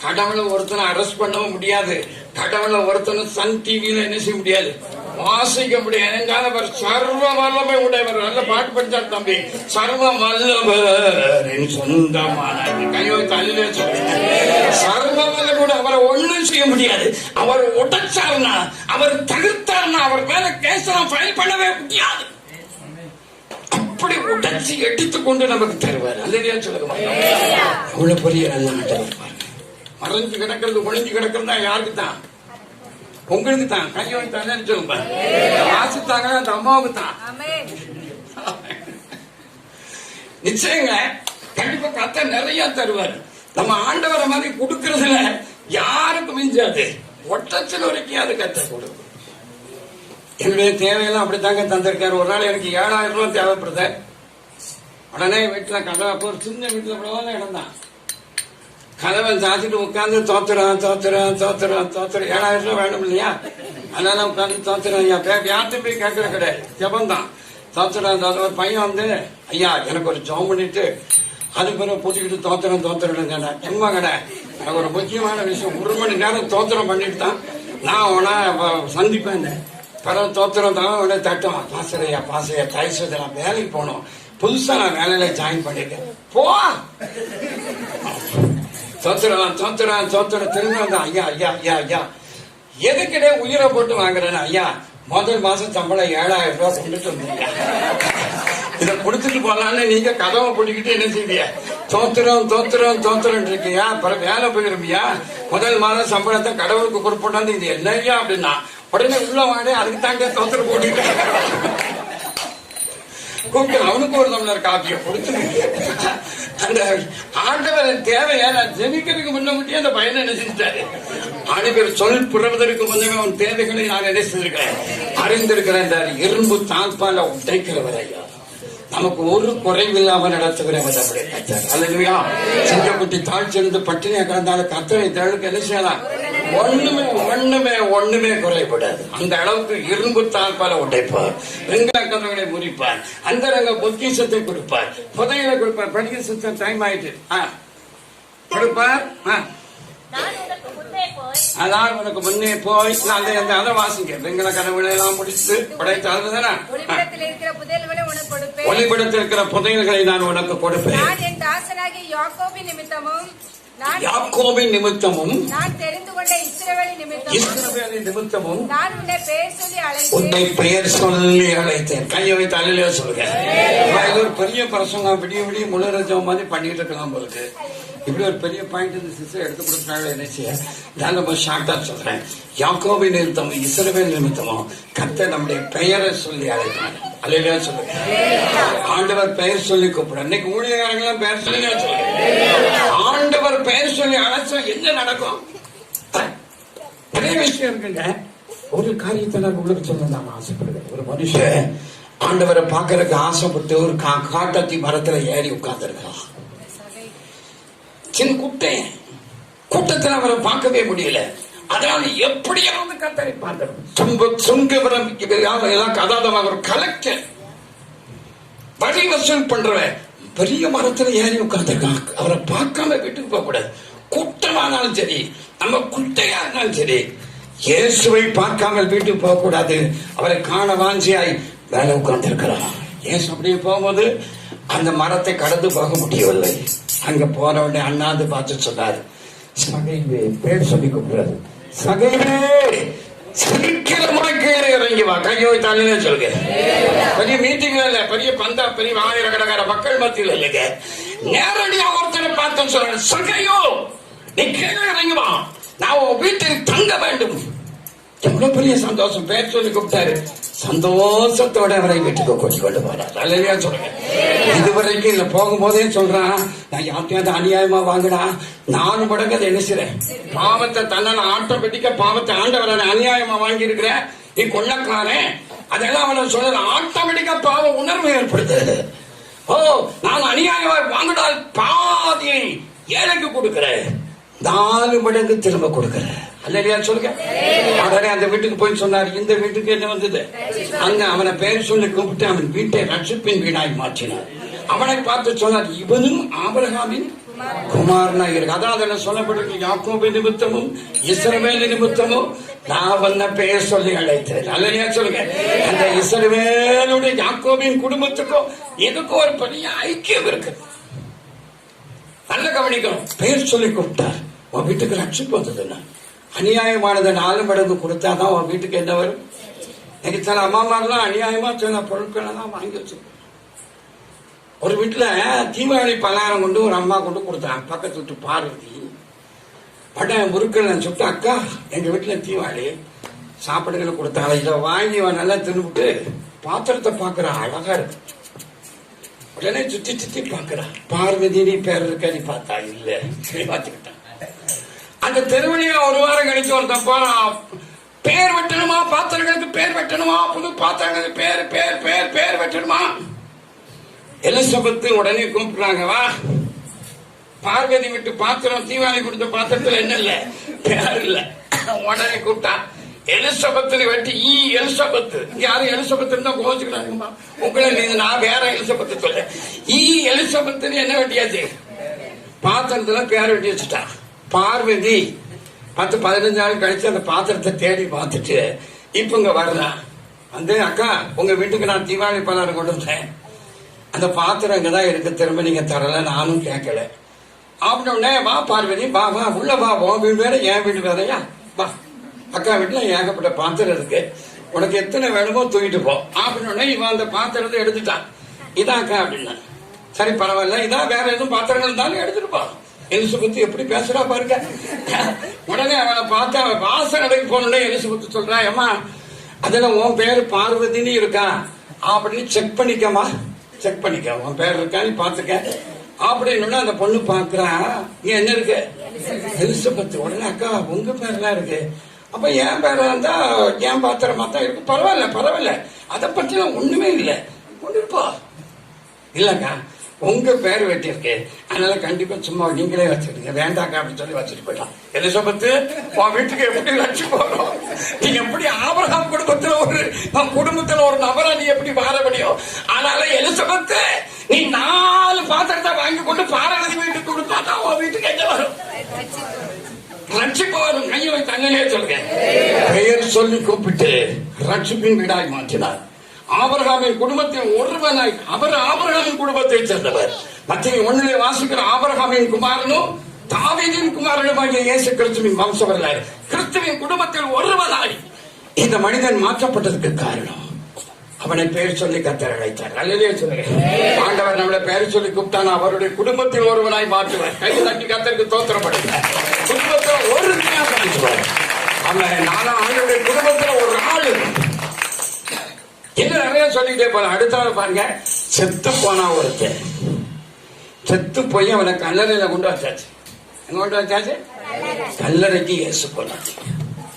கடவுளை ஒருத்தனை அரெஸ்ட் பண்ணவும் முடியாது, கடவுளை ஒருத்தனை சன் டிவியில என்ன செய்ய முடியாது, வாசிக்க முடியாது. அவர் சர்வ வல்லமை உடையவர். நல்ல பாட்டு படிச்சார் தம்பி, சர்வ வல்லவர் சொந்தமான கையோ தள்ளிலே சொல்லுங்க. சர்வ வல்லமை அவரை ஒண்ணும் செய்ய முடியாது. அவர் உடைச்சார்னா, அவர் தடுத்தார்னா, அவர் மேல கேசலாம் ஃபைல் பண்ணவே முடியாது. அப்படி உடைச்சி எடுத்துக்கொண்டு நமக்கு தருவார். அல்லையா சொல்லுங்க, அவ்வளவு பெரிய நல்ல ஆண்டவர் பாருங்க. மறைஞ்சு கிடக்கிறது ஒளிஞ்சு கிடக்கிறதா யாருக்கு தான்? உங்களுக்கு தான். கையை தானே சொல்லுங்க, வாசித்தாங்க அந்த அம்மாவுக்கு தான். நிச்சயங்க கண்டிப்பா கத்த நிறைய தருவார். நம்ம ஆண்டவரை மாதிரி கொடுக்கறதுல யாருக்கும் மிஞ்சாது. ஒட்டச்சல் வரைக்கும் அது கத்த கொடுக்கும். என்னுடைய தேவையெல்லாம் அப்படித்தாங்க தந்திருக்காரு. ஒரு நாள் எனக்கு 7,000 ரூபாய் தேவைப்படுது. உடனே வீட்டுல கதவை, ஒரு சின்ன வீட்டுல கூட இடம் தான், கதவை சாத்திட்டு உட்காந்து தோத்துறான் 7,000 ரூபாய் வேணும் இல்லையா, அதனால உட்காந்து தோத்துறான். யார்கிட்ட போய் கேட்கற கிடையாது, ஜபந்தான் தோத்துறான். ஒரு பையன் வந்து, ஐயா எனக்கு ஒரு ஜோம் பண்ணிட்டு அது பிறகு பூட்டிக்கிட்டு தோத்துறேன் எம்மா கடை. எனக்கு ஒரு முக்கியமான விஷயம், 1 மணி நேரம் தோத்திரம் பண்ணிட்டு தான் நான் உன சந்திப்பேன். பிறகு தோத்திரம் தான் உடனே தட்டும், பாசையா தைசத்தை நான் வேலைக்கு போனோம், புதுசா நான் வேலையில ஜாயின் பண்ணிருக்கேன், போ தோத்துறான் திரும்ப வந்தான். ஐயா எதுக்கிட்டே உயிரை போட்டு வாங்குறேன்னு, ஐயா முதல் மாசம் சம்பளம் 7,000 ரூபாய் கொண்டுட்டு வந்தீங்க, இதை கொடுத்துட்டு போலான்னு நீங்க கதவை பிடிக்கிட்டு என்ன செய்வியா, தோத்துறோம் இருக்கியா, அப்புறம் வேலை போயிருப்பியா, முதல் மாதம் சம்பளத்தை கடவுளுக்கு கொடுப்போட்டான்னு இது என்னையா அப்படின்னா, உடனே உள்ள வாடே அதுக்கு தாங்க தோத்துற போட்டுட்டு கூப்பிட்டு அவனுக்கு ஒரு தமிழர் காப்பியை கொடுத்து அந்த ஆண்டவரின் தேவையை நான் ஜெபிக்கிறதுக்கு முன்ன முடியும். அந்த பையனை என்ன செஞ்சுட்டாரு, ஆண்டவர் சொல் புறவதற்கு முன்னமே அவன் தேவைகளை நான் என்ன செய்திருக்கிறேன், அறிந்திருக்கிறேன். இரும்பு தாழ்பால உடைக்கிறவர் ஐயா, நமக்கு ஒரு குறைவில்லாம நடத்துகிறவர். அல்லையா, சிங்கக்குட்டி தாழ்ச்சிருந்து பட்டினியா கிடந்தாலும் கத்தனை தேளுக்கு என்ன செய்யலாம், ஒண்ணுமே குறைபடாது. அந்த அளவுக்கு இரும்பு தாழ்பால உடைப்பார், வெங்காய கதவுகளை முறிப்பார், அந்த ரங்க பொக்கிஷத்தை கொடுப்பார், புதையலை கொடுப்பார். படிக்க சுத்த டைம் ஆயிட்டு கொடுப்பார். அதான் உனக்கு முன்னே போய் அதை வாசிங்க. வெங்கல கனவுகளை எல்லாம் முடிச்சு படைத்து அதுதானே ஒளிபடத்தில் இருக்கிற புதையல்களை நான் உனக்கு கொடுப்பேன். யாக்கோபின் நிமித்தமும் நான் தெரிந்து கொண்ட இஸ்ரவேலின் நிமித்தமும் நான் உன்னை பெயர் சொல்லி அழைத்தேன். கையை வைத்து அல்லேலூயா சொல்லுங்க. ஒரு பெரிய பிரசங்கம் விடிய முழு ரஜம் மாதிரி பண்ணிட்டு இருக்கலாம் போலுக்கு. இப்படி ஒரு பெரிய பாயிண்ட் இந்த சிஸ்டர் எடுத்து கொடுத்தாங்க. என்ன செய்ய நான் ரொம்ப ஷார்ட்டா சொல்றேன். யாக்கோபின் நிமித்தமும் இஸ்ரவேல் நிமித்தமும் கர்த்தர் நம்முடைய பெயரை சொல்லி அழைத்தார். அல்லேலூயா சொல்லுங்க. ஆண்டவர் பெயர் சொல்லி கூப்பிட இன்னைக்கு ஊழியக்காரங்களாம் பெயர் சொல்லி சொல்லுங்க. ஆண்டவர் பெயர் சொல்லி அழைச்சா என்ன நடக்கும்? நிறைய விஷயம் இருக்குங்க. ஒரு காரியத்தை நான் உங்களுக்கு சொல்ல நான் ஆசைப்படுறேன். ஒரு மனுஷன் ஆண்டவரை பார்க்கறதுக்கு ஆசைப்பட்டு ஒரு காட்டாத்தி மரத்துல ஏறி உட்கார்ந்து இருக்கான். சின்ன கூட்டத்தில் அவரை பார்க்கவே முடியல. அதனால எப்படியாவது கர்த்தரை பார்க்கணும். சுங்கவரம் ஒரு கலெக்டர் வரி வசூல் பண்றவன் பெரிய மரத்துல ஏறி உட்கார்ந்துருக்கான். அவரை பார்க்காம வீட்டுக்கு போக கூடாது. கூட்டமானாலும் சரி, நம்ம குட்டையா இருந்தாலும் சரி, இயேசுவை பார்க்காமல் வீட்டுக்கு போக கூடாது. அவரை காண வாஞ்சியாய் வேலை உட்கார்ந்து இருக்கிறான். இயேசு அப்படியே போகும்போது அந்த மரத்தை கடந்து போக முடியவில்லை. அங்க போன உடனே அண்ணாந்து பார்த்து சொன்னாரு, சகைவே, பேர் சொல்லி கூப்பிடுறாரு, சகைவே சீக்கிரமாய் கீழே இறங்கி வா, கையோ தானே சொல்லுங்க. பெரிய மீட்டிங் இல்ல, பெரிய பந்தா, பெரிய ஆயிரக்கணக்கான மக்கள் மத்தியில் இல்லைங்க, நேரடியா ஒருத்தனை பார்த்தோம் சொல்றாரு, சகையோ நீ கீழே இறங்கி வா, நான் உன் வீட்டில் தங்க வேண்டும். எவ்வளவு பெரிய சந்தோஷம். பேர் சொல்லி கூப்பிட்டாரு. சந்தோஷத்தோட அவரை வீட்டுக்கு கூட்டி கொண்டு போறார். அல்லையா சொல்லுங்க. இதுவரைக்கும் இல்ல, போகும்போதே சொல்றான், நான் யார்ட்டையாவது அநியாயமா வாங்கினா 4 மடங்கு அதை நினைச்சுறேன். பாவத்தை தன்னால ஆட்டோமேட்டிக்கா பாவத்தை ஆண்டவரை அநியாயமா வாங்கி இருக்கிறேன், நீ கொள்ளக்காரன், அதெல்லாம் அவனை சொல்ற ஆட்டோமேட்டிக்கா பாவ உணர்வு ஏற்படுது. ஓ, நான் அநியாயமா வாங்கினால் பாதியை ஏழைக்கு கொடுக்கிறேன், 4 மடங்கு திரும்ப கொடுக்கிறேன். அல்லையா சொல்லுங்க. உடனே அந்த வீட்டுக்கு போய் சொன்னார். இந்த வீட்டுக்கு என்ன வந்தது? அங்க அவனை பேர் சொல்லி கூப்பிட்டு அவன் வீட்டை ரட்சிப்பின் வீடாய் மாற்றினார். அவனை பார்த்து சொன்னார், இவனும் ஆபிரகாமின் குமாரனா இருக்கு. அதான் அதில் சொல்லப்பட்டிருக்கு, யாக்கோபு நிமித்தமும் இஸ்ரவேல் நிமித்தமும் நான் வந்த பெயர் சொல்லி அழைத்தேன். அல்லையா சொல்லுங்க. அந்த இஸ்ரவேலுடைய யாக்கோபின் குடும்பத்துக்கும் இதுக்கும் ஒரு பெரிய ஐக்கியம் இருக்கு. நல்ல கவனிக்கணும். பெயர் சொல்லி கூப்பிட்டார். உன் வீட்டுக்கு ரட்சிப்பு வந்ததுன்னா அநியாயமானதை 4 மடங்கு கொடுத்தாதான் உன் வீட்டுக்கு என்ன வரும். எனக்கு சில அம்மாமாரெல்லாம் அநியாயமா சில பொருட்கள் எல்லாம் வாங்கி வச்சிருக்கோம். ஒரு வீட்டுல தீபாவளி பலகாரம் கொண்டு ஒரு அம்மா கொண்டு கொடுத்தாங்க. பக்கத்து வீட்டு பார்வதி பட்ட முறுக்கள் சுட்டு, அக்கா எங்க வீட்டுல தீபாவளி சாப்பாடுகளை கொடுத்தாங்க, இதை வாங்கி நல்லா தின்னுபிட்டு பாத்திரத்தை பாக்குற அழகா இருக்கு. உடனே சுத்தி சுத்தி பாக்குறா. பார்வதி நீ பேர் இருக்க, நீ பார்த்தா இல்ல, சரி பார்த்துக்கிட்டான். அந்த தெருவழியா ஒரு வாரம் கழிச்சு ஒருத்தன் போறான். பேர் வெட்டணுமா, பாத்திரங்களுக்கு பேர் வெட்டணுமா, புது பாத்திரங்களுக்கு பேர் பேர் பேர் பேர் வெட்டணுமா. எலிசபெத்து உடனே கூப்பிடுறாங்க, வா. பார்வதி விட்டு பாத்திரம், தீபாவளி கொடுத்த பாத்திரத்துல என்ன இல்ல, பேர் இல்ல. உடனே கூப்பிட்டா எலிசபெத்து வெட்டி எலிசபெத்து. யாரும் எலிசபெத்து இருந்தா கோச்சுக்கிறாங்கம்மா, உங்களை நீங்க நான் வேற எலிசபெத்து சொல்ல. எலிசபெத்து என்ன வெட்டியாச்சு, பாத்திரத்துல பேர் வெட்டி வச்சுட்டா. பார்வதி 10-15 நாள் கழிச்சு அந்த பாத்திரத்தை தேடி பார்த்துட்டு இப்ப இங்க வர்றான். வந்து, அக்கா உங்க வீட்டுக்கு நான் தீபாவளி பலகாரம் கொண்டு வந்தேன், அந்த பாத்திரம் இங்கதான் இருக்கு, திரும்ப நீங்க தரல, நானும் கேட்கல. அப்படின்னே, வா பார்வதி, வா வா உள்ள வா, உன் வீடு வேற என் வீடு வேறையா, வா, அக்கா வீட்டுல ஏகப்பட்ட பாத்திரம் இருக்கு, உனக்கு எத்தனை வேணுமோ தூக்கிட்டு போ. அப்படின்னே இவன் அந்த பாத்திரத்தை எடுத்துட்டான். இதான் அக்கா அப்படின்னா, சரி பரவாயில்ல, இதான் வேற எதுவும் பாத்திரங்கள் இருந்தாலும் எடுத்துட்டு போ. எலிசபெத்து எப்படி பேசுறா பாருங்க. உடனே அவனை பார்த்து அவன் வாசல் அடைக்கு போனே எலிசபெத்து சொல்றா, ஏமா அதெல்லாம் உன் பேரு பார்வதினு இருக்கா அப்படின்னு செக் பண்ணிக்கமா, செக் பண்ணிக்க, உன் பேர் இருக்கா நீ பாத்துக்க அப்படின்னு. அந்த பொண்ணு பாக்குறா, இங்க என்ன இருக்கு, எலிசபெத்து. உடனே, அக்கா உங்க பேர்லாம் இருக்கு, அப்ப என் பேரா இருந்தா என் பாத்திரமா தான் இருக்கு, பரவாயில்ல பரவாயில்ல, அதை பத்தி ஒண்ணுமே இல்லை, கொண்டு போ. இல்லக்கா உங்க பேர் வெட்டியிருக்கு, அதனால கண்டிப்பா சும்மா நீங்களே வச்சிருக்கீங்க, வேண்டாக்கா அப்படின்னு சொல்லி வச்சுட்டு போயிடலாம். எலிசபெத்து உன் வீட்டுக்கு எப்படி வச்சு போறோம், நீ எப்படி ஆபிரகாம் குடும்பத்துல ஒரு நபரா நீ எப்படி வாழ முடியும். அதனால எலிசபெத்து நீ 4 பாத்திரத்தை வாங்கி கொண்டு பார்வதி வீட்டுக்கு கொடுத்தா உன் வீட்டுக்கு என்ன வரும், ரட்சிப்பு வரும். கையை வைத்து அங்கனே சொல்லுங்க. பெயர் சொல்லி கூப்பிட்டு ரட்சிப்பின் வீடாய் மாற்றினார். ஆபிரகாமின் குடும்பத்தில் ஒருவனாய், அவர் ஆபிரகாமின் குடும்பத்தை சேர்ந்தவர். மத்திய 1 வாசிக்கிற ஆபிரகாமின் குமாரனும் தாவீதின் குமாரனுமாகிய இயேசு கிறிஸ்துவின் வம்சவர்களாய் கிறிஸ்துவின் குடும்பத்தில் ஒருவனாய் இந்த மனிதன் மாற்றப்பட்டதுக்கு காரணம் அவனை பெயர் சொல்லி கர்த்தர் அழைத்தார். அல்லேலூயா சொல்லுங்க. ஆண்டவர் நம்மளை பெயர் சொல்லி கூப்பிட்டான், அவருடைய குடும்பத்தில் ஒருவனாய் மாற்றுவார். கை தட்டி கர்த்தருக்கு தோத்திரப்படுங்க. குடும்பத்தில் ஒரு மாற்றுவார். அவன் நானும் ஆண்டவருடைய குடும்பத்தில் ஒரு ஆளு இன்னும் நிறைய சொல்லிட்டே போல. அடுத்த பாருங்க, செத்து போனா ஒருத்தர், செத்து போய் அவனை கல்லறையில கொண்டு வச்சாச்சு. எங்க கொண்டு வச்சாச்சு? கல்லறைக்கு இயேசு போனாச்சு.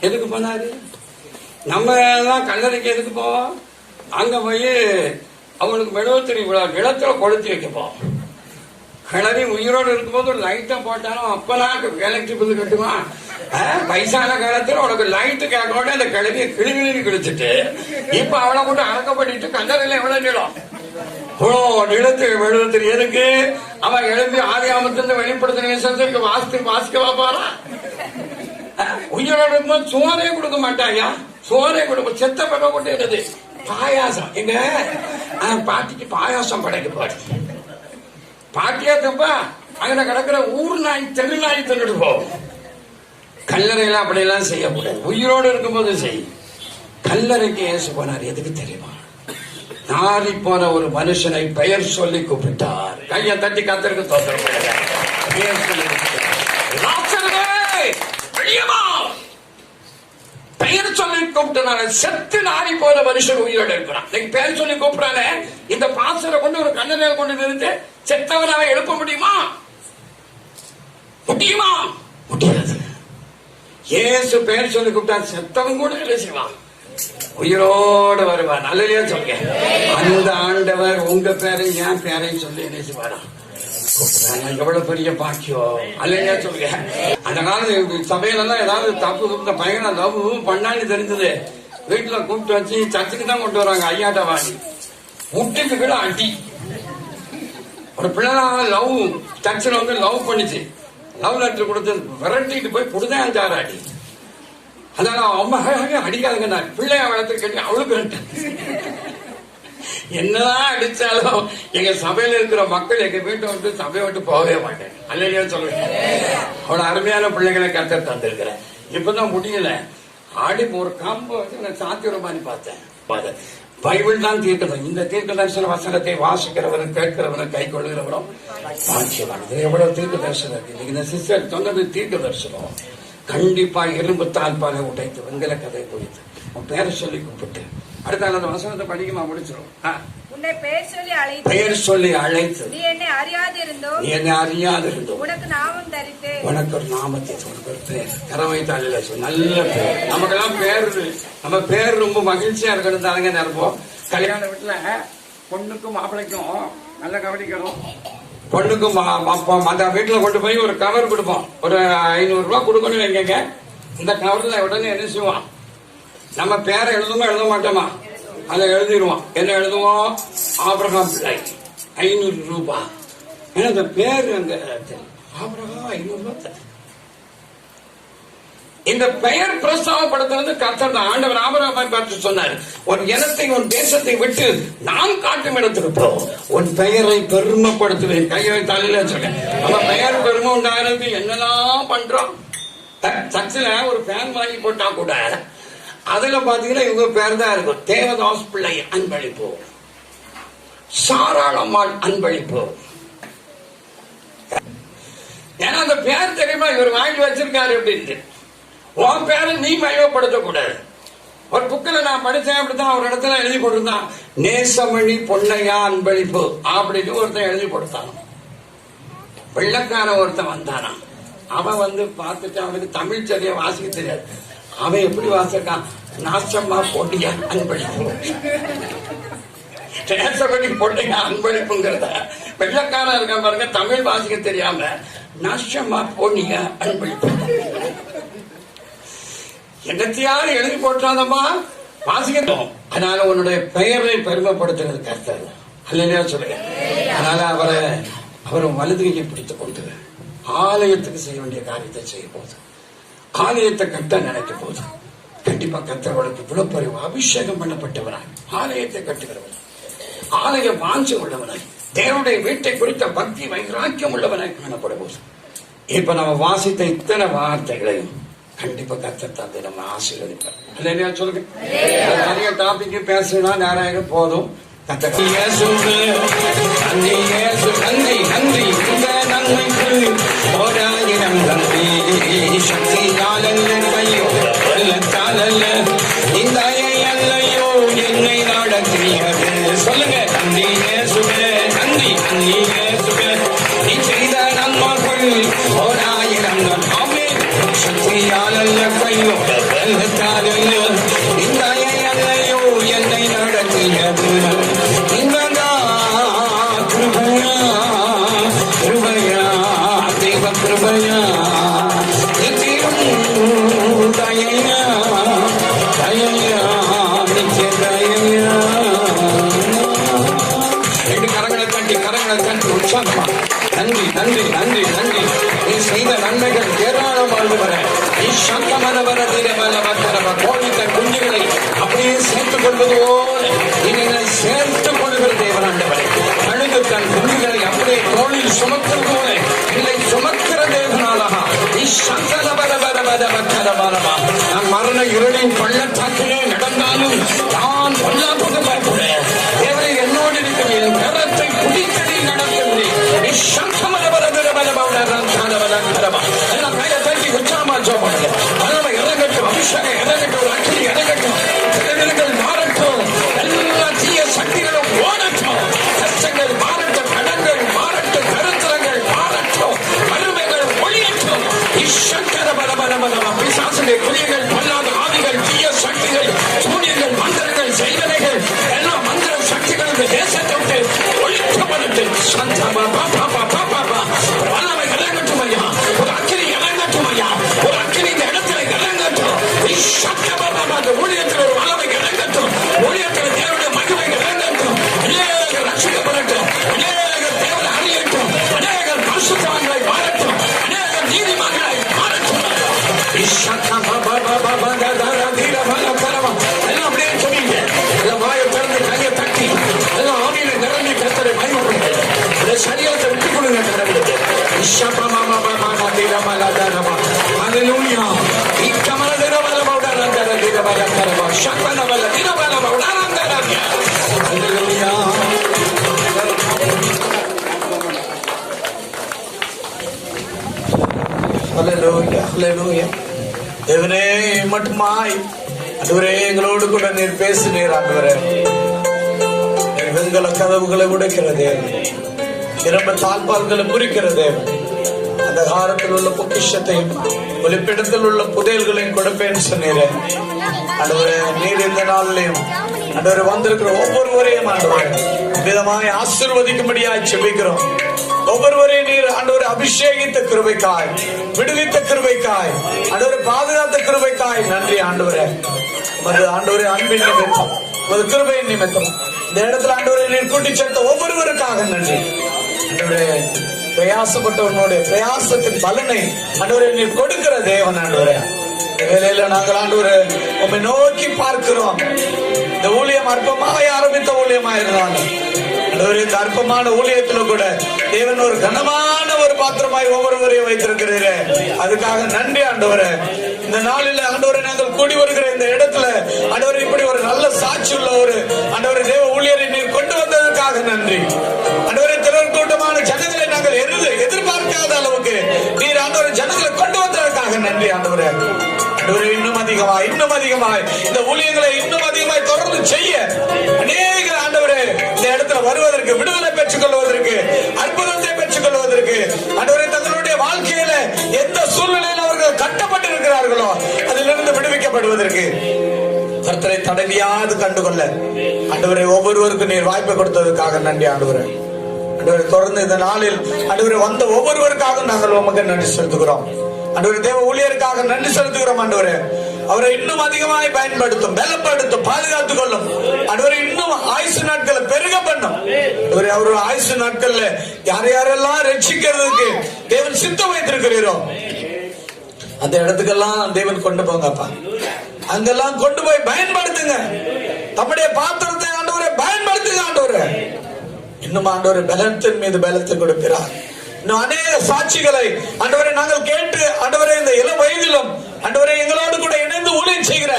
எதுக்கு போனாரு? நம்ம எல்லாம் கல்லறைக்கு எதுக்கு போவோம்? அங்க போய் அவனுக்கு மெழுகுத்திரி நிலத்துல கொளுத்தி வைக்க போவோம். கிளறி உயிரோடு இருக்கும்போது ஒரு லைட்டை போட்டாலும் அப்பெல்லாம் எலக்ட்ரிக் பில் கட்டுவான். வயசான காலத்துல உனக்கு லைட்டு கேட்கோட அந்த கிளவியை கிளிகிளி கிழிச்சிட்டு இப்ப அவளை கொண்டு அடக்கப்பட்டு கல்லறையில எவ்வளவு நிலம், நிலத்து மெழுகுத்திரி எதுக்கு? அவன் எழுப்பி ஆதி ஆமத்திலிருந்து வெளிப்படுத்தின வாசிக்கவா போறான்? உயிரோடு இருக்கும்போது சோறே கொடுக்க மாட்டாயா, சோறே கொடுக்க, செத்த பக்கம் கொண்டு என்னது பாயாசம். எங்க பாட்டிக்கு பாயாசம் படைக்க பாரு, பாட்டியா தப்பா அங்க கிடக்குற ஊர் நாய் தெரு நாய் தின்னுட்டு போகும். கல்லறையில அப்படியெல்லாம் செய்யக்கூடாது, உயிரோடு இருக்கும்போது செய். கல்லறைக்கு இயேசு போனார் எதுக்கு தெரியுமா? நாரி போன ஒரு மனுஷனை பெயர் சொல்லி கூப்பிட்டார். கையை தட்டி கத்தருக்கு தோற்றம் பெயர் சொல்லி பெயர் சொல்லி கூப்பிட்டனால செத்து நாரி போன மனுஷன் உயிரோடு இருக்கிறான். பெயர் சொல்லி கூப்பிடானே, இந்த பாசரை கொண்டு ஒரு கல்லறையில் கொண்டு நிறுத்து செத்தவனாவை எழுப்ப முடியுமா? முடியுமா? முடியாது. இயேசு பெயர் சொல்லி கூப்பிட்டா செத்தவன் கூட என்ன செய்வான்? உயிரோடு வருவான். அல்லையா சொல்லுங்க. அந்த ஆண்டவர் உங்க பேரையும் என் பேரையும் சொல்லி என்ன செய்வாரா? எவ்வளவு பெரிய பாக்கியம். அல்லையா சொல்லுங்க. அந்த காலத்து சபையில தான் ஏதாவது தப்பு இந்த பையனை லவ் பண்ணான்னு தெரிஞ்சது, வீட்டுல கூப்பிட்டு வச்சு சர்ச்சுக்கு தான் கொண்டு வராங்க. ஐயாட்ட வாங்கி முட்டிக்கு கூட அடி. ஒரு பிள்ளை லவ் சர்ச்சில் வந்து லவ் பண்ணிச்சு, லவ் லெட்டர் கொடுத்து விரட்டிட்டு போய் கொடுத்தேன் 5-6 அடி. அதனால அம்மா அடிக்காதுங்க, பிள்ளைய வளர்த்துருக்க அவளுக்கு என்னதான் அடிச்சாலும் எங்க சபையில இருக்கிற மக்கள் எங்க வீட்டை வந்து சபையை விட்டு போகவே மாட்டேன். அல்லையா சொல்லுவேன். அவளோட அருமையான பிள்ளைகளை கத்தர் தந்திருக்கிறேன். இப்பதான் முடியல, ஆடி ஒரு காம்பு வச்சு நான் சாத்திரமானு பார்த்தேன். பைபிள் தான் தீர்க்கதம். இந்த தீர்க்க தரிசன வசனத்தை வாசிக்கிறவரும் கேட்கிறவரும் கை கொள்கிறவரும் பாக்கியவானது. எவ்வளவு தீர்க்க தரிசனம் இருக்கு. இந்த சிஸ்டர் சொன்னது தீர்க்க தரிசனம். கண்டிப்பா எறும்பு தாழ்பாலை உடைத்து வெங்கல கதை குறித்து உன் பேரை சொல்லி கூப்பிட்டு அடுத்த அந்த வசனத்தை படிக்குமா முடிச்சிடும். பெயர் சொல்லி அழைத்து நீ என்னை அறியாதிருந்தோ உனக்கு ஒரு நாமத்தை கரவைத்தாள் நல்ல பேர். நமக்கெல்லாம் பேர், நம்ம பேர் ரொம்ப மகிழ்ச்சியா இருக்கணும் தாங்க நினைப்போம். கல்யாண வீட்டுல பொண்ணுக்கும் மாப்பிளைக்கும் நல்லா கவனிக்கணும். பொண்ணுக்கும் அந்த வீட்டுல கொண்டு போய் ஒரு கவர் கொடுப்போம், ஒரு 500 ரூபாய் கொடுக்கணும் வைங்க. இந்த கவர்ல உடனே என்ன செய்வான்? நம்ம பேரை எழுதுமா எழுத மாட்டோமா? அதை எழுதிடுவோம். என்ன எழுதுவோம்? ஆபிரகாம் பிள்ளை 500 ரூபாய். ஏன்னா அந்த பேரு அங்க ஆபிரகாம் 500 ரூபாய். இந்த பெயர் பிரஸ்தாவப்படுத்துறது கர்த்தர் தான். ஆண்டவர் ஆபிரகாமை பார்த்து சொன்னார், உன் இனத்தை உன் தேசத்தை விட்டு நான் காட்டும் இடத்துக்கு போ, உன் பெயரை பெருமைப்படுத்துவேன். கையை தலையில சொல்ல நம்ம பெயர் பெருமை உண்டாகிறது. என்னெல்லாம் பண்றோம். சர்ச்சில் ஒரு ஃபேன் வாங்கி போட்டா கூட அதுல பாத்தீங்கன்னா இவங்க பேர் தான் இருக்கும். தேவதாஸ் பிள்ளை அன்பளிப்பு, சாராளம்மாள் அன்பளிப்பு. ஏன்னா அந்த பேர் தெரியுமா இவர் வாங்கி வச்சிருக்காரு அப்படின்னு. உன் பேரை நீ மயப்படுத்த கூடாது. ஒரு புக்கில் நான் படிச்சேன், அப்படித்தான் ஒரு இடத்துல எழுதி போட்டிருந்தான், நேசமணி பொன்னையா அன்பளிப்பு அப்படின்னு ஒருத்தன் எழுதி கொடுத்தான். வெள்ளக்கார ஒருத்தன் வந்தானா, அவன் வந்து பார்த்துட்டு அவனுக்கு தமிழ் சரியா வாசிக்க தெரியாது. அவன் எப்படி வாசிக்கான்? நாசமா பொன்னையா அன்பளிப்பு. நேசமணி பொன்னையா அன்பளிப்புங்கிறத வெள்ளக்காரன் இருக்க பாருங்க, தமிழ் வாசிக்க தெரியாம நாசமா பொன்னையா அன்பளிப்பு. என்னத்தையாவது எழுதி போட்டாதம்மா வாசிக்கணும். அதனால உன்னுடைய பெயரை பெருமைப்படுத்துறது கர்த்தர். அல்லையா சொல்லுங்க. அதனால அவரை வலதுகையை பிடித்துக் கொண்டு ஆலயத்துக்கு செய்ய வேண்டிய காரியத்தை செய்ய போது, ஆலயத்தை கட்ட நினைக்க போது கண்டிப்பா கர்த்தர்களுக்கு விழுப்பறிவு அபிஷேகம் பண்ணப்பட்டவனாய் ஆலயத்தை கட்டுகிறவன், ஆலய வாஞ்சை உள்ளவனாய், தேவனுடைய வீட்டை குறித்த பக்தி வைராக்கியம் உள்ளவனாய் காணப்பட போது இப்ப நம்ம வாசித்த இத்தனை வார்த்தைகளையும் கண்டிப்பா கர்த்தர் தந்தை நம்ம ஆசீர்வதிப்பார். இல்லையா சொல்லுங்க. நிறைய டாபிக் பேசினா நேரம் போதும். என்னை நடத்தியது சொல்லுங்க. நன்றி இயேசுவே, நன்றி நன்றி இயேசுவே, நீ செய்த நன்மைகள் 1000 நன்மை. சக்தியாலல்ல கையோட வெள்ளத்தாலல்ல இந்த அல்லையோ என்னை நடத்தியது. இந்தா கிருபையா கிருபையா தெய்வ கிருபையா தயையா தயையா நித்திய தயையா. 2 கரங்களை தட்டி உற்சாகமா நன்றி நன்றி நன்றி நன்றி. நீ செய்த நன்மைகள் ஏராளமானவரே கோழித்த குஞ்சுகளை அப்படியே சேர்த்துக் கொள்வது போல நீங்கள் சேர்த்துக் கொள்கிற தேவனாண்டவரே, கழுகு தன் குஞ்சுகளை அப்படியே தோளில் சுமக்கிறது போல இல்லை சுமக்கிற தேவனாலகா நான் மரண இருளின் பள்ளத்தாக்கிலே நடந்தாலும் நான் பொல்லாப்புக்கு பயப்படுறேன். தேவரை என்னோடு இருக்கிறேன், கரத்தை பிடித்தடி நடத்துகிறேன். எல்லாம் கையை தட்டி உற்சாகமா ஜெபம். வல்லமை இறங்கட்டும், அபிஷேகம் இறங்கட்டும், அக்கினி இறங்கட்டும், திறன்கள் மாறட்டும், எல்லா தீய சக்திகளும் ஓடட்டும், கஷ்டங்கள் மாறட்டும், கடன்கள் மாறட்டும், கருத்தரங்கள் மாறட்டும், வறுமைகள் ஒழியட்டும். பிசாசுடைய குறியங்கள், பொல்லாத ஆவிகள், தீய சக்திகள், சூரியங்கள், மந்திரங்கள், செய்வனைகள், எல்லா மந்திர சக்திகள் இந்த தேசத்தை விட்டு ஒழிக்கப்படட்டும். வல்லமை இறங்கட்டும் ஐயா, ஒரு அக்கினி இறங்கட்டும் ஐயா, ஒரு அக்கினி இந்த இடத்துல இறங்கட்டும். ஊழியத்தில் ஒரு வல்லமை இறங்கட்டும், ஊழியத்தில் தேவனுடைய மகிமை இறங்கட்டும். அநேகர் ரட்சிக்கப்படட்டும், அநேகர் தேவனை அறியட்டும், அநேகர் பரிசுத்தவான்களை மாறட்டும், அநேகர் நீதிமான்களை மாறட்டும். எல்லாம் அப்படியே சொல்லிங்க, எல்லாம் வாயை திறந்து கையை தட்டி எல்லாம் ஆவியில நிரம்பி கர்த்தரை மகிமைப்படுங்க. சரீரத்தை விட்டுக் கொடுங்க கடவுளுக்கு. தேவனே மட்டுமாய் அதுவரே எங்களோடு கூட நீர் பேசினீர். ஆண்டவரே வெண்கல கதவுகளை உடைக்கிற தேவன், இரம்ப தாழ்பால்களை முறிக்கிற தேவன், அந்த காலத்தில் உள்ள பொக்கிஷத்தையும் ஒளிப்பிடத்தில் உள்ள புதையல்களையும் கொடுப்பேன்னு சொன்னீரே. ஆண்டவரே நீர் இந்த நாளிலையும் ஆண்டவரே வந்திருக்கிற ஒவ்வொருவரையும் ஆண்டவரே விதமாய் ஆசீர்வதிக்கும்படியாய் ஜெபிக்கிறோம். ஒவ்வொருவரையும் நீர் ஆண்டவரை அபிஷேகித்த கிருபைக்காய், விடுவித்த கிருபைக்காய், ஆண்டவரை பாதுகாத்த கிருபைக்காய் நன்றி ஆண்டவரே. ஆண்டவரே அன்பின் நிமித்தம், ஒரு கிருபையின் நிமித்தம் இந்த இடத்துல ஆண்டவரை நீர் கூட்டி சேர்த்த ஒவ்வொருவருக்காக நன்றி ஆண்டவரே. பிரயாசப்பட்டவனுடைய பிரயாசத்தின் பலனை ஆண்டவரை நீர் கொடுக்கிற தேவன் ஆண்டவரே. வேலையில நாங்கள் ஆண்டவரை உம்மை நோக்கி பார்க்கிறோம். இந்த ஊழியம் அற்பமாய் ஆரம்பித்த ஊழியமா இருந்தாலும் இந்த அற்பமான ஊழியத்துல கூட தேவன் ஒரு கனமான ஒரு பாத்திரமாய் ஒவ்வொருவரையும் வைத்திருக்கிறீரே, அதுக்காக நன்றி ஆண்டவரே. இந்த நாளில் ஆண்டவரை நாங்கள் கூடி வருகிற இந்த இடத்துல ஆண்டவரை இப்படி ஒரு நல்ல சாட்சி உள்ள ஒரு ஆண்டவரை தேவ ஊழியரை நீர் கொண்டு வந்ததற்காக நன்றி ஆண்டவரை. திரள் கூட்டமான ஜனங்களை நாங்கள் எதிர்பார்க்காத அளவுக்கு நீர் ஆண்டவரை ஜனங்களை கொண்டு வந்ததற்காக நன்றி ஆண்டவரே. இன்னும் அதிகமாய் இந்த ஊழியங்களை இன்னும் அதிகமாய் தொடர்ந்து செய்ய அநேக ஆண்டவரே இந்த இடத்துல வருவதற்கு, விடுதலை பெற்றுக் கொள்வதற்கு, அற்புதத்தை பெற்றுக் கொள்வதற்கு ஆண்டவரே தங்களுடைய வாழ்க்கையில எந்த சூழ்நிலையில் அவர்கள் கட்டப்பட்டிருக்கிறார்களோ அதிலிருந்து விடுவிக்கப்படுவதற்கு கர்த்தரை தடவியாது கண்டுகொள்ள ஆண்டவரை ஒவ்வொருவருக்கும் நீர் வாய்ப்பை கொடுத்ததற்காக நன்றி ஆண்டவரே. ஆண்டவரை தொடர்ந்து இந்த நாளில் ஆண்டவரை வந்த ஒவ்வொருவருக்காக நாங்கள் உமக்கு நன்றி செலுத்துகிறோம். ஆண்டவரே தேவ ஊழியருக்காக நன்றி செலுத்துகிறோம். ஆண்டவரே அவரை இன்னும் அதிகமாய் பயன்படுத்தும், பலப்படுத்தும், பாதுகாத்துக் கொள்ளும். ஆண்டவரை இன்னும் ஆயுசு நாட்களை பெருக பண்ணும். அவருடைய ஆயுசு நாட்கள்ல யார் யாரெல்லாம் ரட்சிக்கிறதுக்கு தேவன் சித்தம் வைத்திருக்கிறீரோ அந்த இடத்துக்கெல்லாம் தேவன் கொண்டு போங்கப்பா. அங்கெல்லாம் கொண்டு போய் பயன்படுத்துங்க. தம்முடைய பாத்திரத்தை ஆண்டவரை பயன்படுத்துங்க. ஆண்டவரை இன்னும் ஆண்டவரை பலத்தின் மீது பலத்தை கொடுக்கிறார். இன்னும் அநேக சாட்சிகளை ஆண்டவரை நாங்கள் கேட்டு ஆண்டவரை இந்த இளம் வயதிலும் ஆண்டவரை எங்களோடு கூட இணைந்து ஊழியம் செய்கிற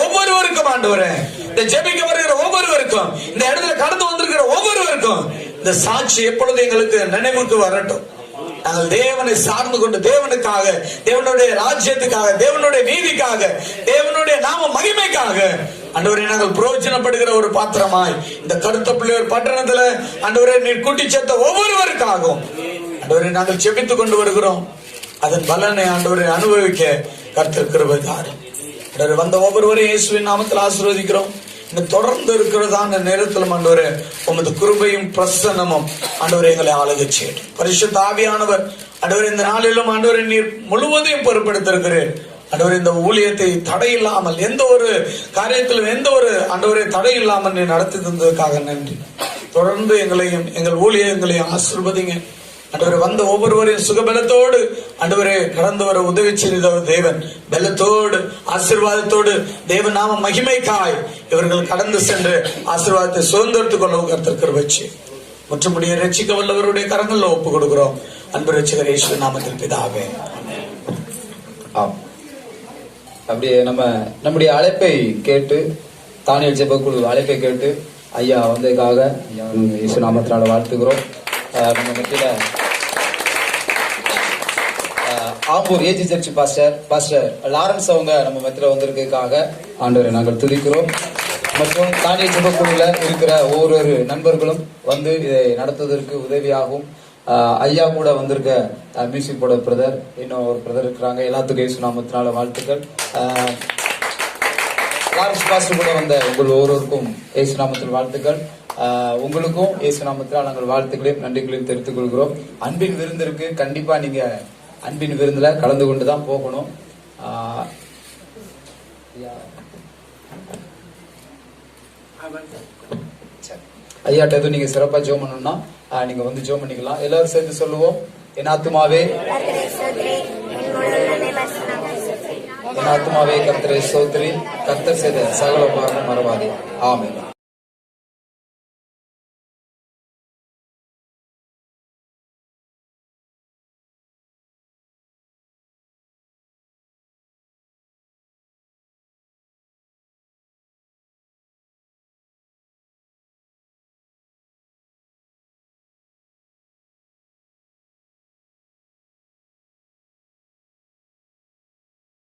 ஒவ்வொருவருக்கும் ஆண்டவரை, இந்த ஜெபிக்க வருகிற ஒவ்வொருவருக்கும், இந்த இடத்துல கடந்து வந்திருக்கிற ஒவ்வொருவருக்கும் இந்த சாட்சி எப்பொழுது எங்களுக்கு நினைவுக்கு வரட்டும். நாங்கள் தேவனை சார்ந்து கொண்டு தேவனுக்காக, தேவனுடைய ராஜ்யத்துக்காக, தேவனுடைய நீதிக்காக, தேவனுடைய நாம மகிமைக்காக ஆண்டவரை நாங்கள் பிரயோஜனப்படுகிற ஒரு பாத்திரமாய் இந்த கருத்த பிள்ளையோர் பட்டணத்துல ஆண்டவரை நீர் கூட்டி சேர்த்த ஒவ்வொருவருக்காகவும் ஆண்டவரை நாங்கள் செபித்துக் கொண்டு வருகிறோம். அதன் பலனை ஆண்டவரை அனுபவிக்க கர்த்தர் கிருபை தாரும். வந்த ஒவ்வொருவரையும் இயேசுவின் நாமத்தில் ஆசீர்வதிக்கிறோம். இன்னும் தொடர்ந்து இருக்கிறதான நேரத்தில் ஆண்டவரே உமது கிருபையும் பிரசன்னமும் ஆண்டவரை எங்களை ஆளுகை செய்யட்டும். பரிசுத்த ஆவியானவர் ஆண்டவரே இந்த நாளிலும் ஆண்டவரை நீர் முழுவதையும் பொறுப்பெடுத்திருக்கிறேன். ஆண்டவரே இந்த ஊழியத்தை தடையில்லாமல், எந்த ஒரு காரியத்திலும் எந்த ஒரு ஆண்டவரை தடை இல்லாமல் நீ நடத்தி தந்ததுக்காக நன்றி. தொடர்ந்து எங்களையும் எங்கள் ஊழியங்களையும் ஆசீர்வதிங்க. ஆண்டவரே வந்த ஒவ்வொருவரையும் சுகபலத்தோடு ஆண்டவரே கடந்து வர உதவி செய்த தேவன், பலத்தோடு ஆசீர்வாதத்தோடு தேவ நாம மகிமைக்காய் இவர்கள் கடந்து சென்று ஆசீர்வாதத்தை சுதந்திரத்துக் கொள்ள கர்த்தர் வச்சு முற்றுமுடிய ரட்சிக்க வல்லவருடைய கரங்களில் ஒப்பு கொடுக்கிறோம். அன்பு ரட்சகர் இயேசு நாமத்தில் பிதாவே. அப்படியே நம்முடைய அழைப்பை கேட்டு, தானியல் ஜெபக்குழு அழைப்பை கேட்டு ஐயா வந்ததுக்காக இயேசு நாமத்தினால வாழ்த்துக்கிறோம். நம்ம மத்தியில Ambur AG church pastor Lawrence அவங்க நம்ம மத்தியில வந்திருக்கிறதுக்காக ஆண்டவரை நாங்கள் துதிக்கிறோம். மற்றும் தானியல் ஜெபக்குழுல இருக்கிற ஒவ்வொரு நண்பர்களும் வந்து இதை நடத்துவதற்கு உதவியாகும். ஐயா கூட வந்திருக்க மியூசிக் போட பிரதர், இன்னும் ஒரு பிரதர் இருக்கிறாங்க. எல்லாத்துக்கும் இயேசு நாமத்தினால வாழ்த்துக்கள். லாரன்ஸ் பாஸ்டர் கூட வந்த உங்கள் ஒவ்வொருவருக்கும் இயேசு நாமத்தில் வாழ்த்துக்கள். உங்களுக்கும் இயேசு நாமத்தினால் நாங்கள் வாழ்த்துக்களையும் நன்றிகளையும் தெரிவித்துக் கொள்கிறோம். அன்பின் விருந்திற்கு கண்டிப்பா நீங்க அன்பின் விருந்துல கலந்து கொண்டுதான் போகணும். ஐயாட்ட எதுவும் நீங்க சிறப்பா ஜெபம் பண்ணணும்னா நீங்க வந்து ஜெபம் பண்ணிக்கலாம். எல்லாரும் சேர்ந்து சொல்லுவோம். என் ஆத்துமாவே கர்த்தரை ஸ்தோத்திரி, கர்த்தர் செய்த சகல உபகாரம் மறவாதே. ஆமென்.